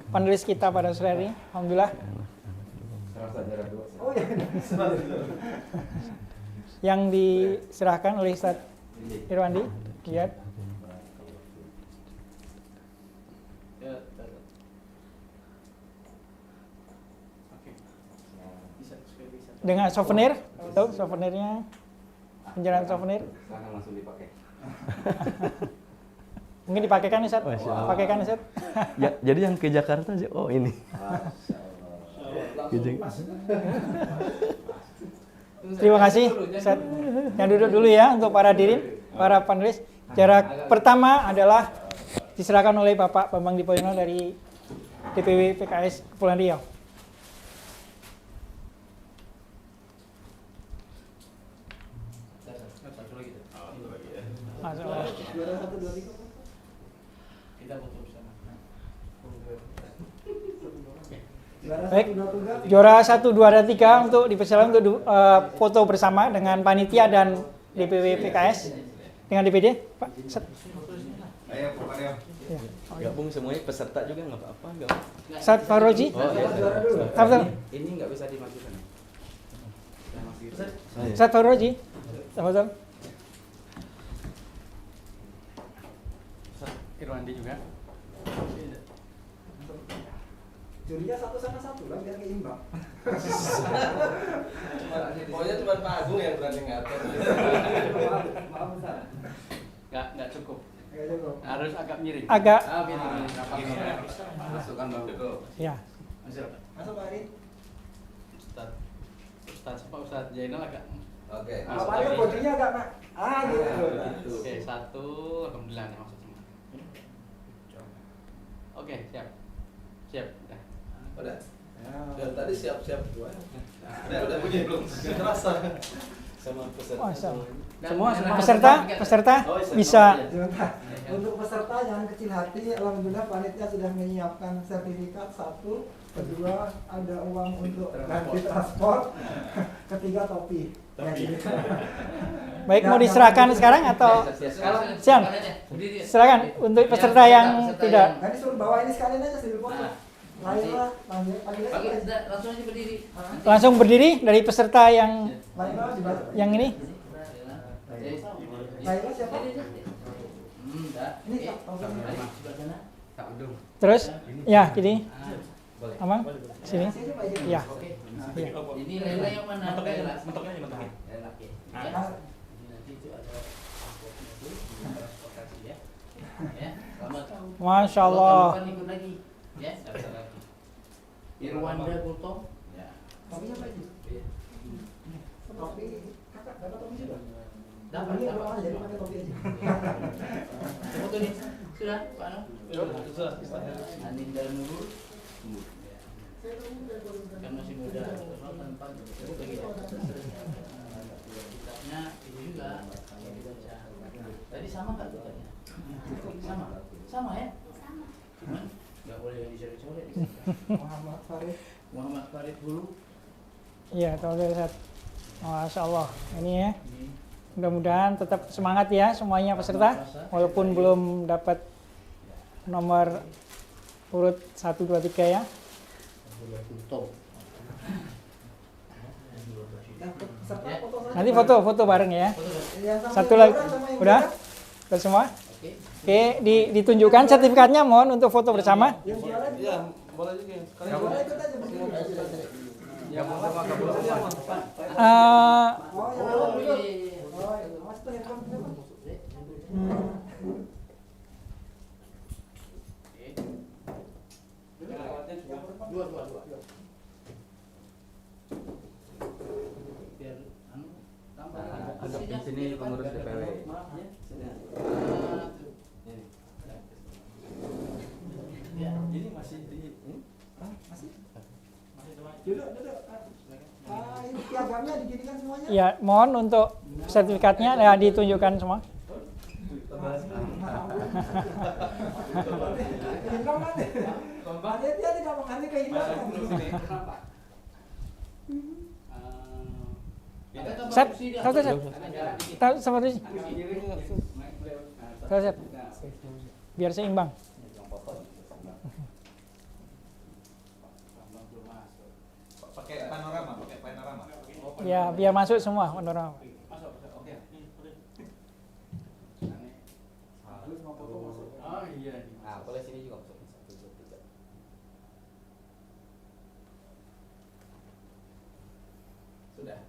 panelis kita pada sore hari ini. Alhamdulillah. Oh iya. Yang diserahkan oleh Ustadz Irwandi. Lihat. Dengan souvenir, tuh souvenirnya, penyerahan souvenir. Langsung dipakai. Mungkin dipakaikan Ustaz. Masya Allah. Pakaikan Ustaz. Ya, jadi yang ke Jakarta aja. Oh ini. Terima kasih Ustaz. Yang duduk dulu ya untuk para hadirin, para panelis. Jarak pertama adalah diserahkan oleh Bapak Bambang Dipoyono dari DPW PKS Kepulauan Riau. Masya Allah. Juara 1, 2, 3. Kita foto bersama. Baik, juara 1, 2, dan 3 untuk dipersilakan untuk foto bersama dengan panitia dan DPW PKS dengan DPD. Pak, Ustaz. Ayo, Pak. Ya. Gabung semuanya peserta juga nggak apa-apa. Ustaz Faroji. Juara dulu. Tafadhol. Ini nggak bisa dimajukan. Ustaz Faroji. Tafadhol. Irwandi juga. Jurinya satu sama satu lah biar keimbang. Pokoknya cuma Pak Agung yang berani ngatur. Maaf Ustaz. Nggak cukup. Nggak cukup. Harus agak miring. Agak. Miring. Masukkan Bang Joko. Ya. Masuk Pak Ari. Ustaz Jainal agak. Oke. Pak Ari bodinya agak Pak. Gitu. Oke, 1, alhamdulillah nih masuk semua. Oke, siap. Udah. Udah. Dan tadi siap-siap dua. Udah bunyi belum? Terasa. Masya Allah. Semua Peserta bisa. Sebentar. Untuk peserta jangan kecil hati. Alhamdulillah panitia sudah menyiapkan sertifikat 1, kedua ada uang untuk ganti transport, ketiga topi. Ya, gitu. Baik, mau diserahkan sekarang atau siang? Silakan untuk peserta yang tidak. Tadi suruh bawa ini sekalian aja sambil foto. Laila, panggil aja. Langsung aja berdiri. Langsung berdiri dari peserta yang Laila di bawah. yang ini. Laila siapa? Ini Kak. Terus ya gini. Amang sini. Sini Pak Ijin. Ya. Ini Lela yang mana? Lela. Bentuknya dibentukin. Lela. Ah, Ini nanti itu ada pasportnya itu, transportasi ya. Ya, selamat. Masya Allah. Kalau ikut lagi, ya, daftar lagi. Irwanda Gultom. Ya. topinya Pak Ijin. Iya. Topi kakak dapat topi juga. Dapat, Ini dapat. orang jadi pakai topi aja. Foto nih. Sudah, Pak Anu? Aninda Nurul. Ya. Kan masih muda, tanpa kitabnya itu juga kalau dibaca. Tadi sama nggak tulisannya? Sama ya? Cuman nggak boleh yang dicoret-coret. Muhammad Farid. Muhammad Farid dulu. Iya, tahu dari saat. Masya Allah. Ini ya. Mudah-mudahan tetap semangat ya semuanya peserta, walaupun belum dapat nomor urut 1, 2, 3 ya. Gultom. Dapat peserta foto saja. Nanti foto bareng ya. Yang sama Satu yang lagi. orang sama yang Udah? juara. Udah semua? Oke. Oke, ditunjukkan sertifikatnya mohon untuk foto bersama. Yang juara juga. Boleh juga. Yang juara ikut aja berdiri. Yang sama kabel depan. Eh, Oh, yang juara dulu. Oh, awas tuh handphone kenapa? Dua. Biar anu tambah. Ada di sini pengurus DPW. Maaf ya. Ya, Ini masih di Hah? Masih? Duduk. Ini piagamnya diginikan semuanya. ya, mohon untuk sertifikatnya ya ditunjukkan semua. Kehilangan deh. Dia tidak mengalami kehilangan. Set, satu set. Tahu seperti tahu set. Biar seimbang. pakai panorama. Ya, biar masuk semua panorama. Oh iya. Nah, boleh sini juga masuk. 1, 2, 3. Sudah.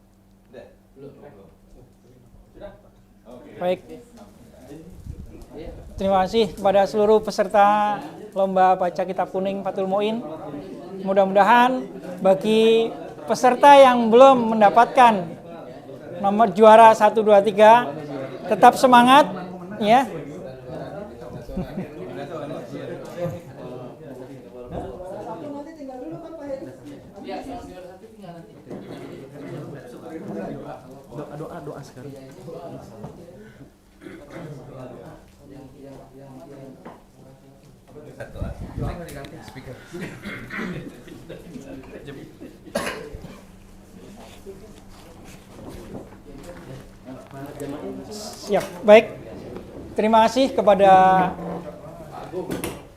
Belum. Sudah. Oke. Baik. Terima kasih kepada seluruh peserta lomba baca kitab kuning Fathul Muin. Mudah-mudahan bagi peserta yang belum mendapatkan nomor juara 1, 2, 3 tetap semangat ya. Satu nanti tinggal dulu kan Pak Hedi. Ya, yang juara 1 tinggal nanti. doa sekarang. Siap. Baik. Terima kasih kepada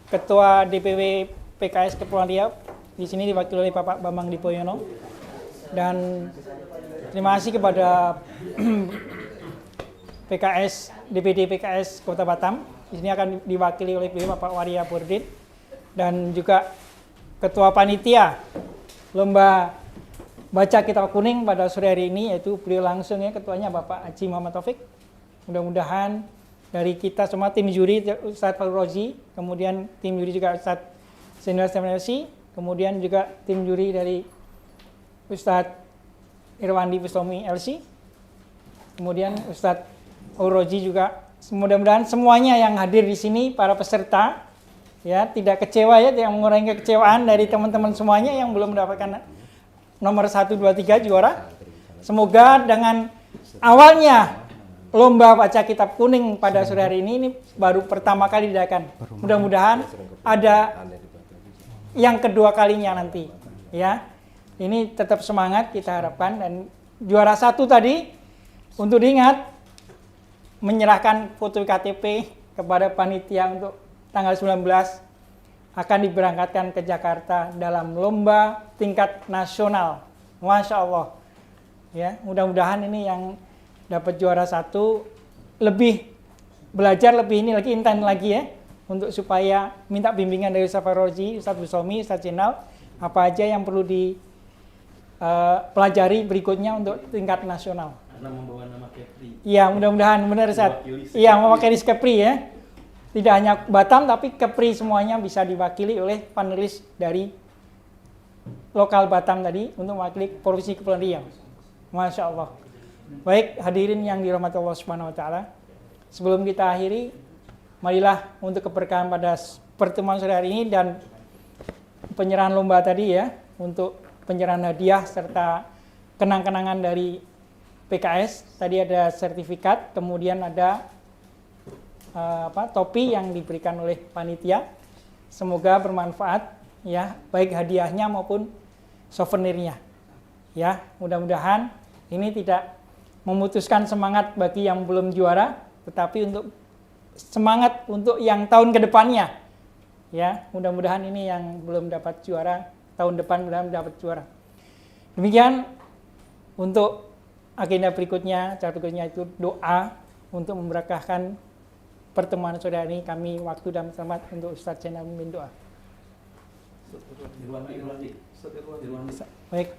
Ketua DPW PKS Kepulauan Riau, di sini diwakili oleh Bapak Bambang Dipoyono, dan terima kasih kepada PKS DPD PKS Kota Batam. Di sini akan diwakili oleh Bapak Waria Burdin, dan juga Ketua Panitia Lomba Baca Kitab Kuning pada sore hari ini, yaitu beliau langsung ya, ketuanya Bapak Haji Muhammad Taufik. Mudah-mudahan dari kita semua tim juri, Ustadz Fahru Rozi, kemudian tim juri juga Ustadz Senior Seminarsi, kemudian juga tim juri dari Ustadz Irwandi Bustomi LC, kemudian Ustadz Fahru Rozi juga. Mudah-mudahan semuanya yang hadir di sini, para peserta, ya tidak kecewa ya, tidak mengurangi kekecewaan dari teman-teman semuanya yang belum mendapatkan nomor 1, 2, 3 juara. Semoga dengan awalnya lomba baca kitab kuning pada sore hari ini baru pertama kali diadakan. Mudah-mudahan ada yang kedua kalinya nanti, ya. Ini tetap semangat kita harapkan, dan juara 1 tadi untuk diingat menyerahkan foto KTP kepada panitia untuk tanggal 19 akan diberangkatkan ke Jakarta dalam lomba tingkat nasional. Masya Allah. Ya, mudah-mudahan ini yang dapat juara 1 lebih belajar lebih ini lagi intens lagi ya, untuk supaya minta bimbingan dari Ustaz Faroji, Ustaz Busomi, Ustaz Jenal, apa aja yang perlu dipelajari berikutnya untuk tingkat nasional. Karena membawa nama Kepri. Iya, mudah-mudahan benar Ustaz. Iya, mewakili Kepri ya. Tidak hanya Batam tapi Kepri semuanya bisa diwakili oleh panelis dari lokal Batam tadi untuk mewakili Provinsi Kepulauan Riau. Masya Allah. Baik hadirin yang dirahmati Allah Subhanahu wa taala. Sebelum kita akhiri, marilah untuk keberkahan pada pertemuan sore hari ini dan penyerahan lomba tadi ya, untuk penyerahan hadiah serta kenang-kenangan dari PKS. Tadi ada sertifikat, kemudian ada topi yang diberikan oleh panitia. Semoga bermanfaat ya, baik hadiahnya maupun souvenirnya. Ya, mudah-mudahan ini tidak memutuskan semangat bagi yang belum juara, tetapi untuk semangat untuk yang tahun kedepannya. Ya, mudah-mudahan ini yang belum dapat juara tahun depan mudah-mudahan dapat juara. Demikian untuk agenda berikutnya, cara berikutnya itu doa untuk memberkahkan pertemuan sore ini. Kami waktu dan selamat untuk Ustaz Jenal memimpin doa. Baik,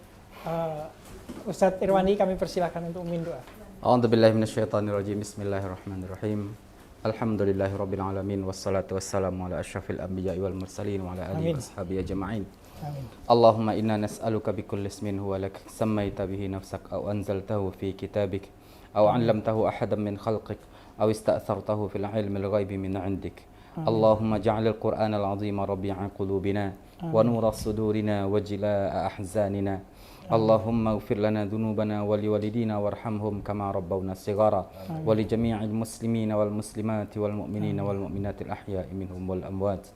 Ustaz Irwandi kami persilahkan untuk memimpin doa. A'udzubillahi minasyaitonirrajim. Bismillahirrahmanirrahim. Alhamdulillahirabbil alamin wassalatu wassalamu ala asyrafil anbiya'i wal mursalin wa ala alihi washabihi ajma'in. Amin. Allahumma inna nas'aluka bikulli ismin huwa lak sammaita bihi nafsak aw anzaltahu fi kitabik aw 'allamtahu ahadan min khalqik aw ista'thartahu fil 'ilmil ghaibi min 'indik. Allahumma ja'alil Qur'anal 'azima rabi'a qulubina wa nura sudurina wa jilaa'a ahzanina. Allahumma ighfir lana dhunubana wa liwalidina warhamhum kama rabbawna shighara wa li jami'il muslimina wal muslimati wal mu'minina wal mu'minatil ahya'i minhum wal amwat.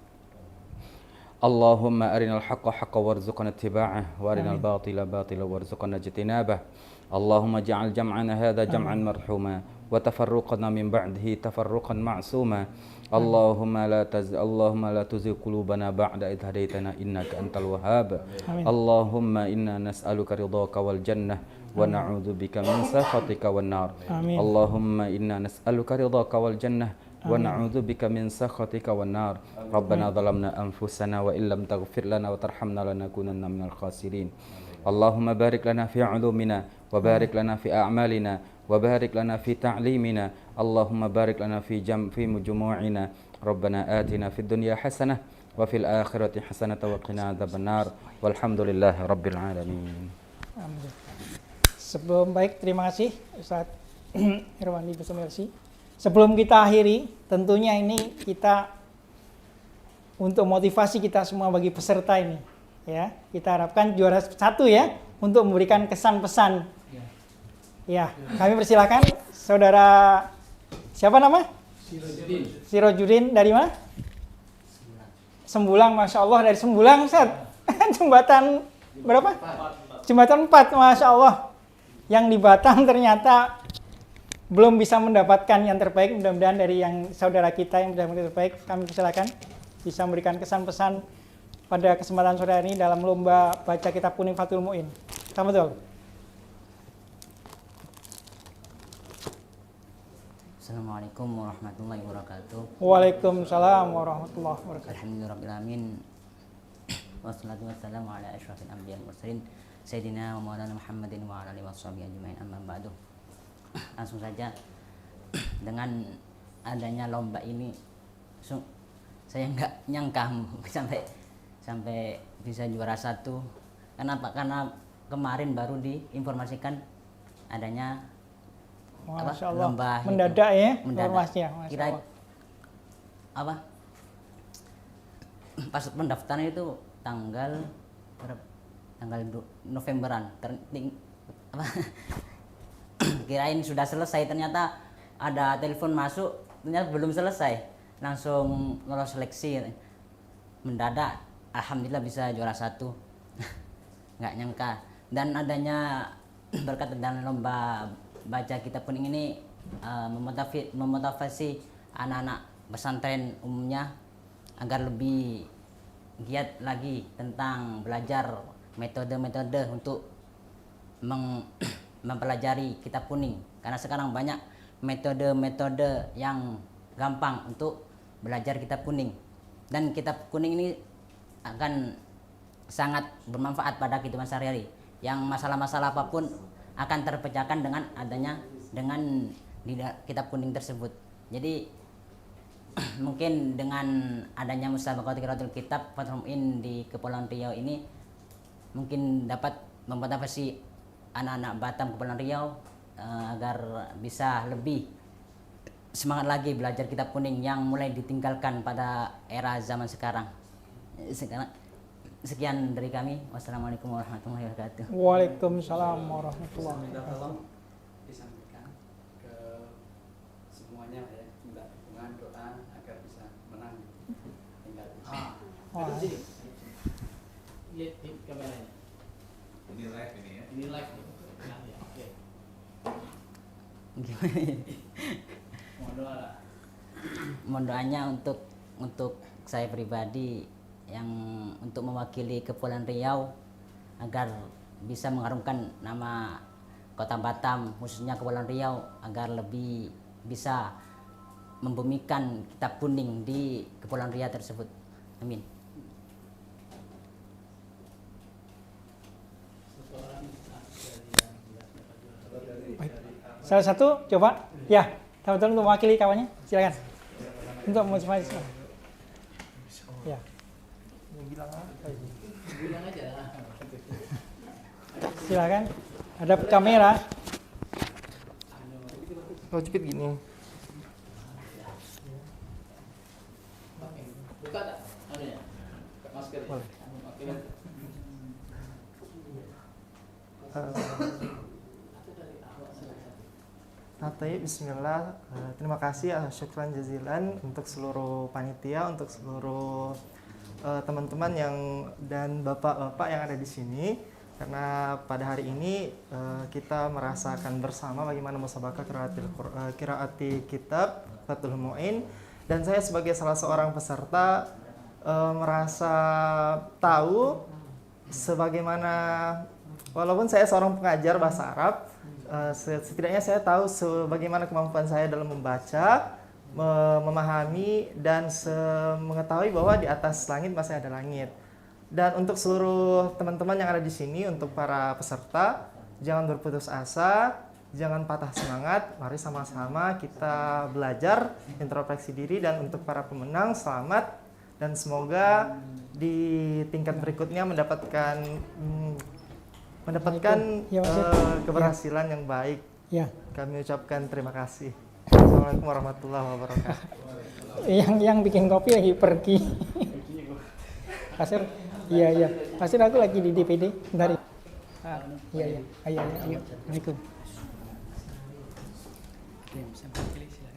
Allahumma arinal haqqa haqqan warzuqna ittiba'ah wa arinal batila batila warzuqna ijtinabah. Allahumma ja'al jam'ana hadha jam'an marhuma wa tafarruqana min ba'dihi tafarruqan ma'suma. Allahumma la tuzigh qulubana ba'da idh hadaytana innaka antal wahhab. Allahumma inna nas'aluka ridhaka wal jannah wa na'udzu bika min sakhatika wan nar. Allahumma inna nas'aluka ridhaka wal jannah wa na'udzu bika min sakhatika wan nar. Rabbana zalamna anfusana wa illam taghfir lana wa tarhamna lanakunanna minal khasirin. Allahumma barik lana fi 'ulumina wa barik lana fi a'malina wa barik lana fi ta'limina. Allahumma barik lana fi mujmu'ina. Rabbana atina fid dunya hasanah wa fil akhirati hasanah wa qina adzabannar. Walhamdulillahi rabbil alamin. Sebelum baik, terima kasih Ustaz Irwandi Busomi. Sebelum kita akhiri, tentunya ini kita untuk motivasi kita semua bagi peserta ini, ya, kita harapkan juara 1 ya, untuk memberikan kesan pesan. Ya, kami persilakan saudara siapa nama? Sirojudin dari mana? Sembulang, Masya Allah, dari Sembulang Ustaz. Jembatan berapa? Jembatan 4, Masya Allah. Yang di Batam ternyata belum bisa mendapatkan yang terbaik. Mudah-mudahan dari yang saudara kita yang mendapatkan terbaik, kami persilakan bisa memberikan kesan pesan pada kesempatan sore hari ini dalam lomba baca kitab kuning Fathul Mu'in. Tafadhol. Assalamualaikum warahmatullahi wabarakatuh. Waalaikumsalam warahmatullahi wabarakatuh. Alhamdulillahirabbil wassalatu wassalamu ala asyrafil anbiya'i wal mursalin sayyidina wa maulana Muhammadin wa ala alihi washabihi ajmain, amma ba'du. Langsung saja, dengan adanya lomba ini saya nggak nyangka sampai bisa juara 1. Kenapa? Karena kemarin baru diinformasikan adanya Masya Allah, lomba mendadak itu. ya Mendadak. informasinya. Kira pas pendaftaran itu tanggal Novemberan kirain sudah selesai, ternyata ada telepon masuk, ternyata belum selesai, langsung lolos seleksi. Mendadak alhamdulillah bisa juara 1. Nggak nyangka. Dan adanya berkat dan lomba baca kitab kuning ini memotivasi anak-anak pesantren umumnya agar lebih giat lagi tentang belajar metode-metode untuk mempelajari kitab kuning, karena sekarang banyak metode-metode yang gampang untuk belajar kitab kuning, dan kitab kuning ini akan sangat bermanfaat pada kehidupan sehari-hari, yang masalah-masalah apapun akan terpecahkan dengan adanya kitab kuning tersebut. Jadi mungkin dengan adanya musabaqah qiraatul kitab Fathul Mu'in di Kepulauan Riau ini mungkin dapat memotivasi anak-anak Batam Kepulauan Riau agar bisa lebih semangat lagi belajar kitab kuning yang mulai ditinggalkan pada era zaman sekarang. Sekian dari kami. Wassalamualaikum warahmatullahi wabarakatuh. Waalaikumsalam warahmatullahi Minta wabarakatuh. tolong disampaikan ke semuanya ya, minta dukungan doa agar bisa menang tinggal Wah. Sini. Lihat di kameranya. Ini live ini ya. Ini live nih. Nah, ya, oke. Gimana? Mohon doa lah. Mohon doanya untuk saya pribadi yang untuk mewakili Kepulauan Riau agar bisa mengharumkan nama Kota Batam, khususnya Kepulauan Riau, agar lebih bisa membumikan kitab kuning di Kepulauan Riau tersebut. Amin. Salah satu coba ya, teman-teman untuk mewakili kawannya, silakan. Untuk motivasi. Ya. Bilang aja lah. Silakan. Hadap kamera. Kalau jepit gini. Buka tak? Anunya. Masker. Boleh. Oke. Tayyib, bismillah. Terima kasih, syukran jazilan untuk seluruh panitia, untuk seluruh teman-teman dan bapak-bapak yang ada di sini, karena pada hari ini kita merasakan bersama bagaimana musabaqah qiraati kitab Fathul Mu'in, dan saya sebagai salah seorang peserta merasa tahu sebagaimana, walaupun saya seorang pengajar bahasa Arab, setidaknya saya tahu sebagaimana kemampuan saya dalam membaca, memahami, dan mengetahui bahwa di atas langit masih ada langit. Dan untuk seluruh teman-teman yang ada di sini, untuk para peserta, jangan berputus asa, jangan patah semangat, mari sama-sama kita belajar, introspeksi diri, dan untuk para pemenang, selamat, dan semoga di tingkat berikutnya mendapatkan Ya, keberhasilan yang baik. Ya. Kami ucapkan terima kasih. Assalamualaikum warahmatullahi wabarakatuh. Yang bikin kopi lagi pergi. Pasir, iya. Pasir aku lagi di DPD. Bentar. Iya. Ayo. Assalamualaikum.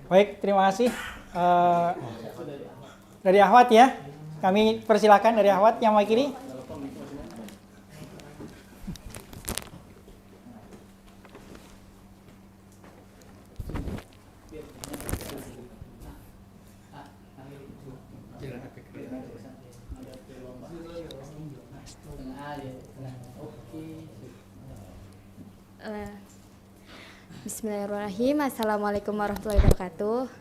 Baik, terima kasih. Dari Ahwat ya. Kami persilakan dari Ahwat yang mewakili. Bismillahirrahmanirrahim. Assalamualaikum warahmatullahi wabarakatuh.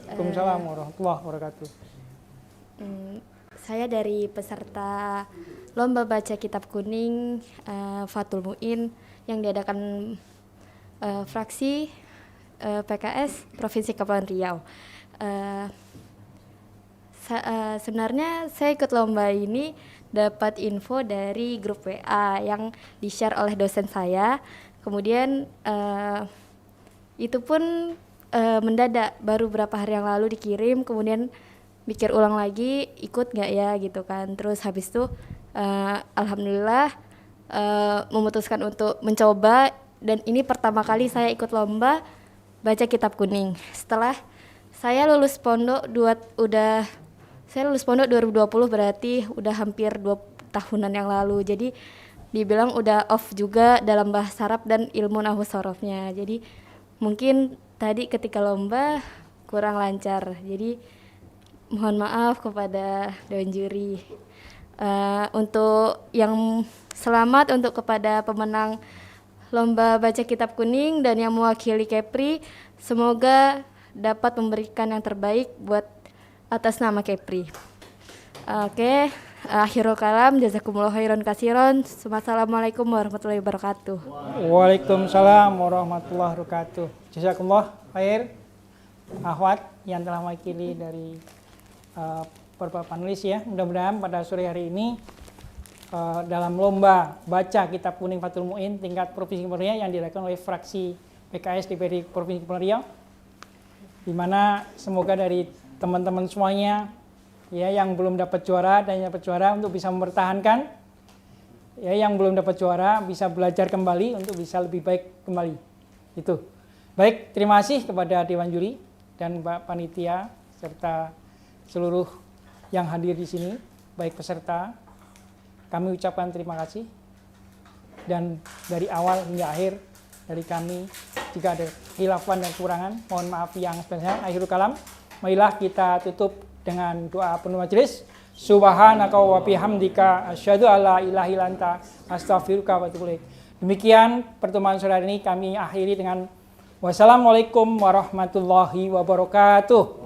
Waalaikumsalam warahmatullahi wabarakatuh. Saya dari peserta Lomba Baca Kitab Kuning Fathul Mu'in yang diadakan fraksi PKS Provinsi Kepulauan Riau. Sebenarnya saya ikut lomba ini dapat info dari grup WA yang di-share oleh dosen saya. Kemudian itu pun mendadak, baru beberapa hari yang lalu dikirim, kemudian mikir ulang lagi ikut nggak ya gitu kan. Terus habis itu alhamdulillah memutuskan untuk mencoba dan ini pertama kali saya ikut lomba baca kitab kuning. Setelah saya lulus pondok saya lulus pondok 2020, berarti udah hampir 2 tahunan yang lalu. Jadi dibilang udah off juga dalam bahasa Arab dan ilmu nahwu sorofnya. Jadi mungkin tadi ketika lomba kurang lancar. Jadi mohon maaf kepada dewan juri. Untuk yang selamat untuk kepada pemenang lomba baca kitab kuning dan yang mewakili Kepri, semoga dapat memberikan yang terbaik buat atas nama Kepri. Oke, akhirul kalam, jazakumullah khairan kasiron. Wassalamualaikum warahmatullahi wabarakatuh. Waalaikumsalam warahmatullahi wabarakatuh. Jazakumullah khair akhwat yang telah mewakili dari beberapa panelis ya. Mudah-mudahan pada sore hari ini dalam lomba baca kitab kuning Fathul Muin tingkat Provinsi Kepulauan Riau yang dilakukan oleh fraksi PKS DPRD Provinsi Kepulauan Riau, di mana semoga dari teman-teman semuanya ya yang belum dapat juara dan yang dapat juara untuk bisa mempertahankan, ya yang belum dapat juara bisa belajar kembali untuk bisa lebih baik kembali. Itu. Baik, terima kasih kepada Dewan Juri dan Mbak Panitia serta seluruh yang hadir di sini, baik peserta. Kami ucapkan terima kasih. Dan dari awal hingga akhir dari kami jika ada khilafan dan kekurangan, mohon maaf yang sebesar. Akhirul kalam. Marilah kita tutup dengan doa penuh majelis. Subhanaka wa bihamdika asyhadu alla ilaha illa anta astaghfiruka wa atubu ilaik. Demikian pertemuan sore ini kami akhiri dengan wassalamualaikum warahmatullahi wabarakatuh.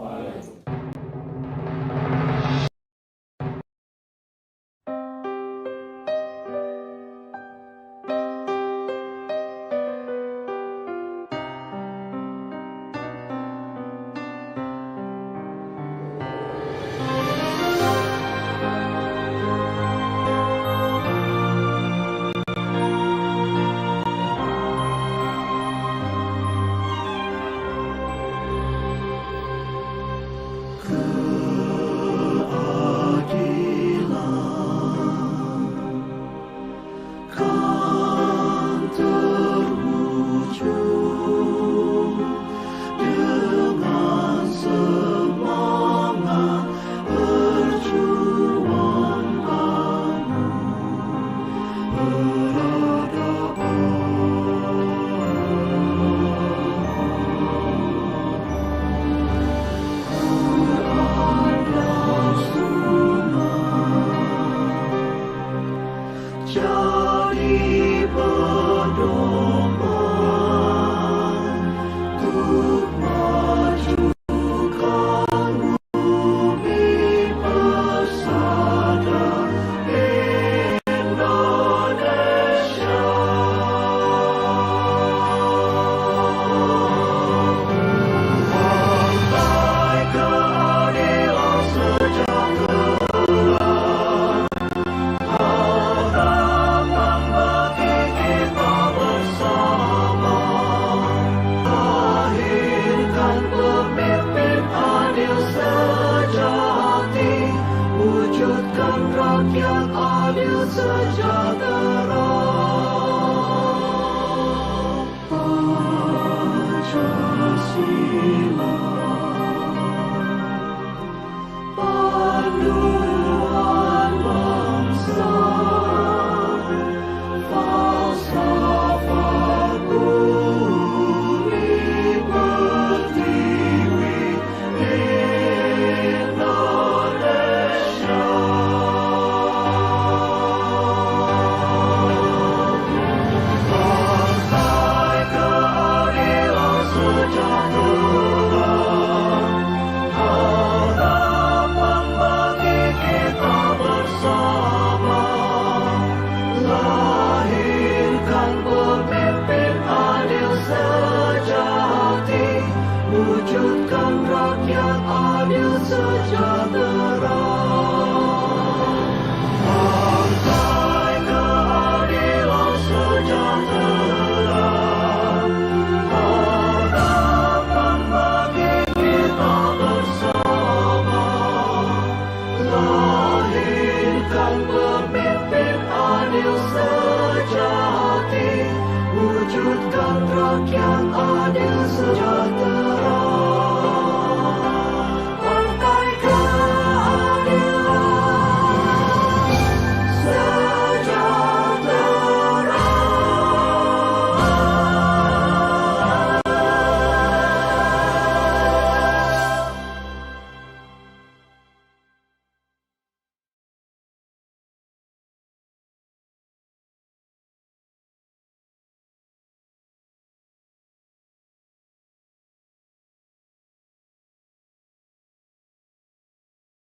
Wujudkan rakyat adil sejahtera.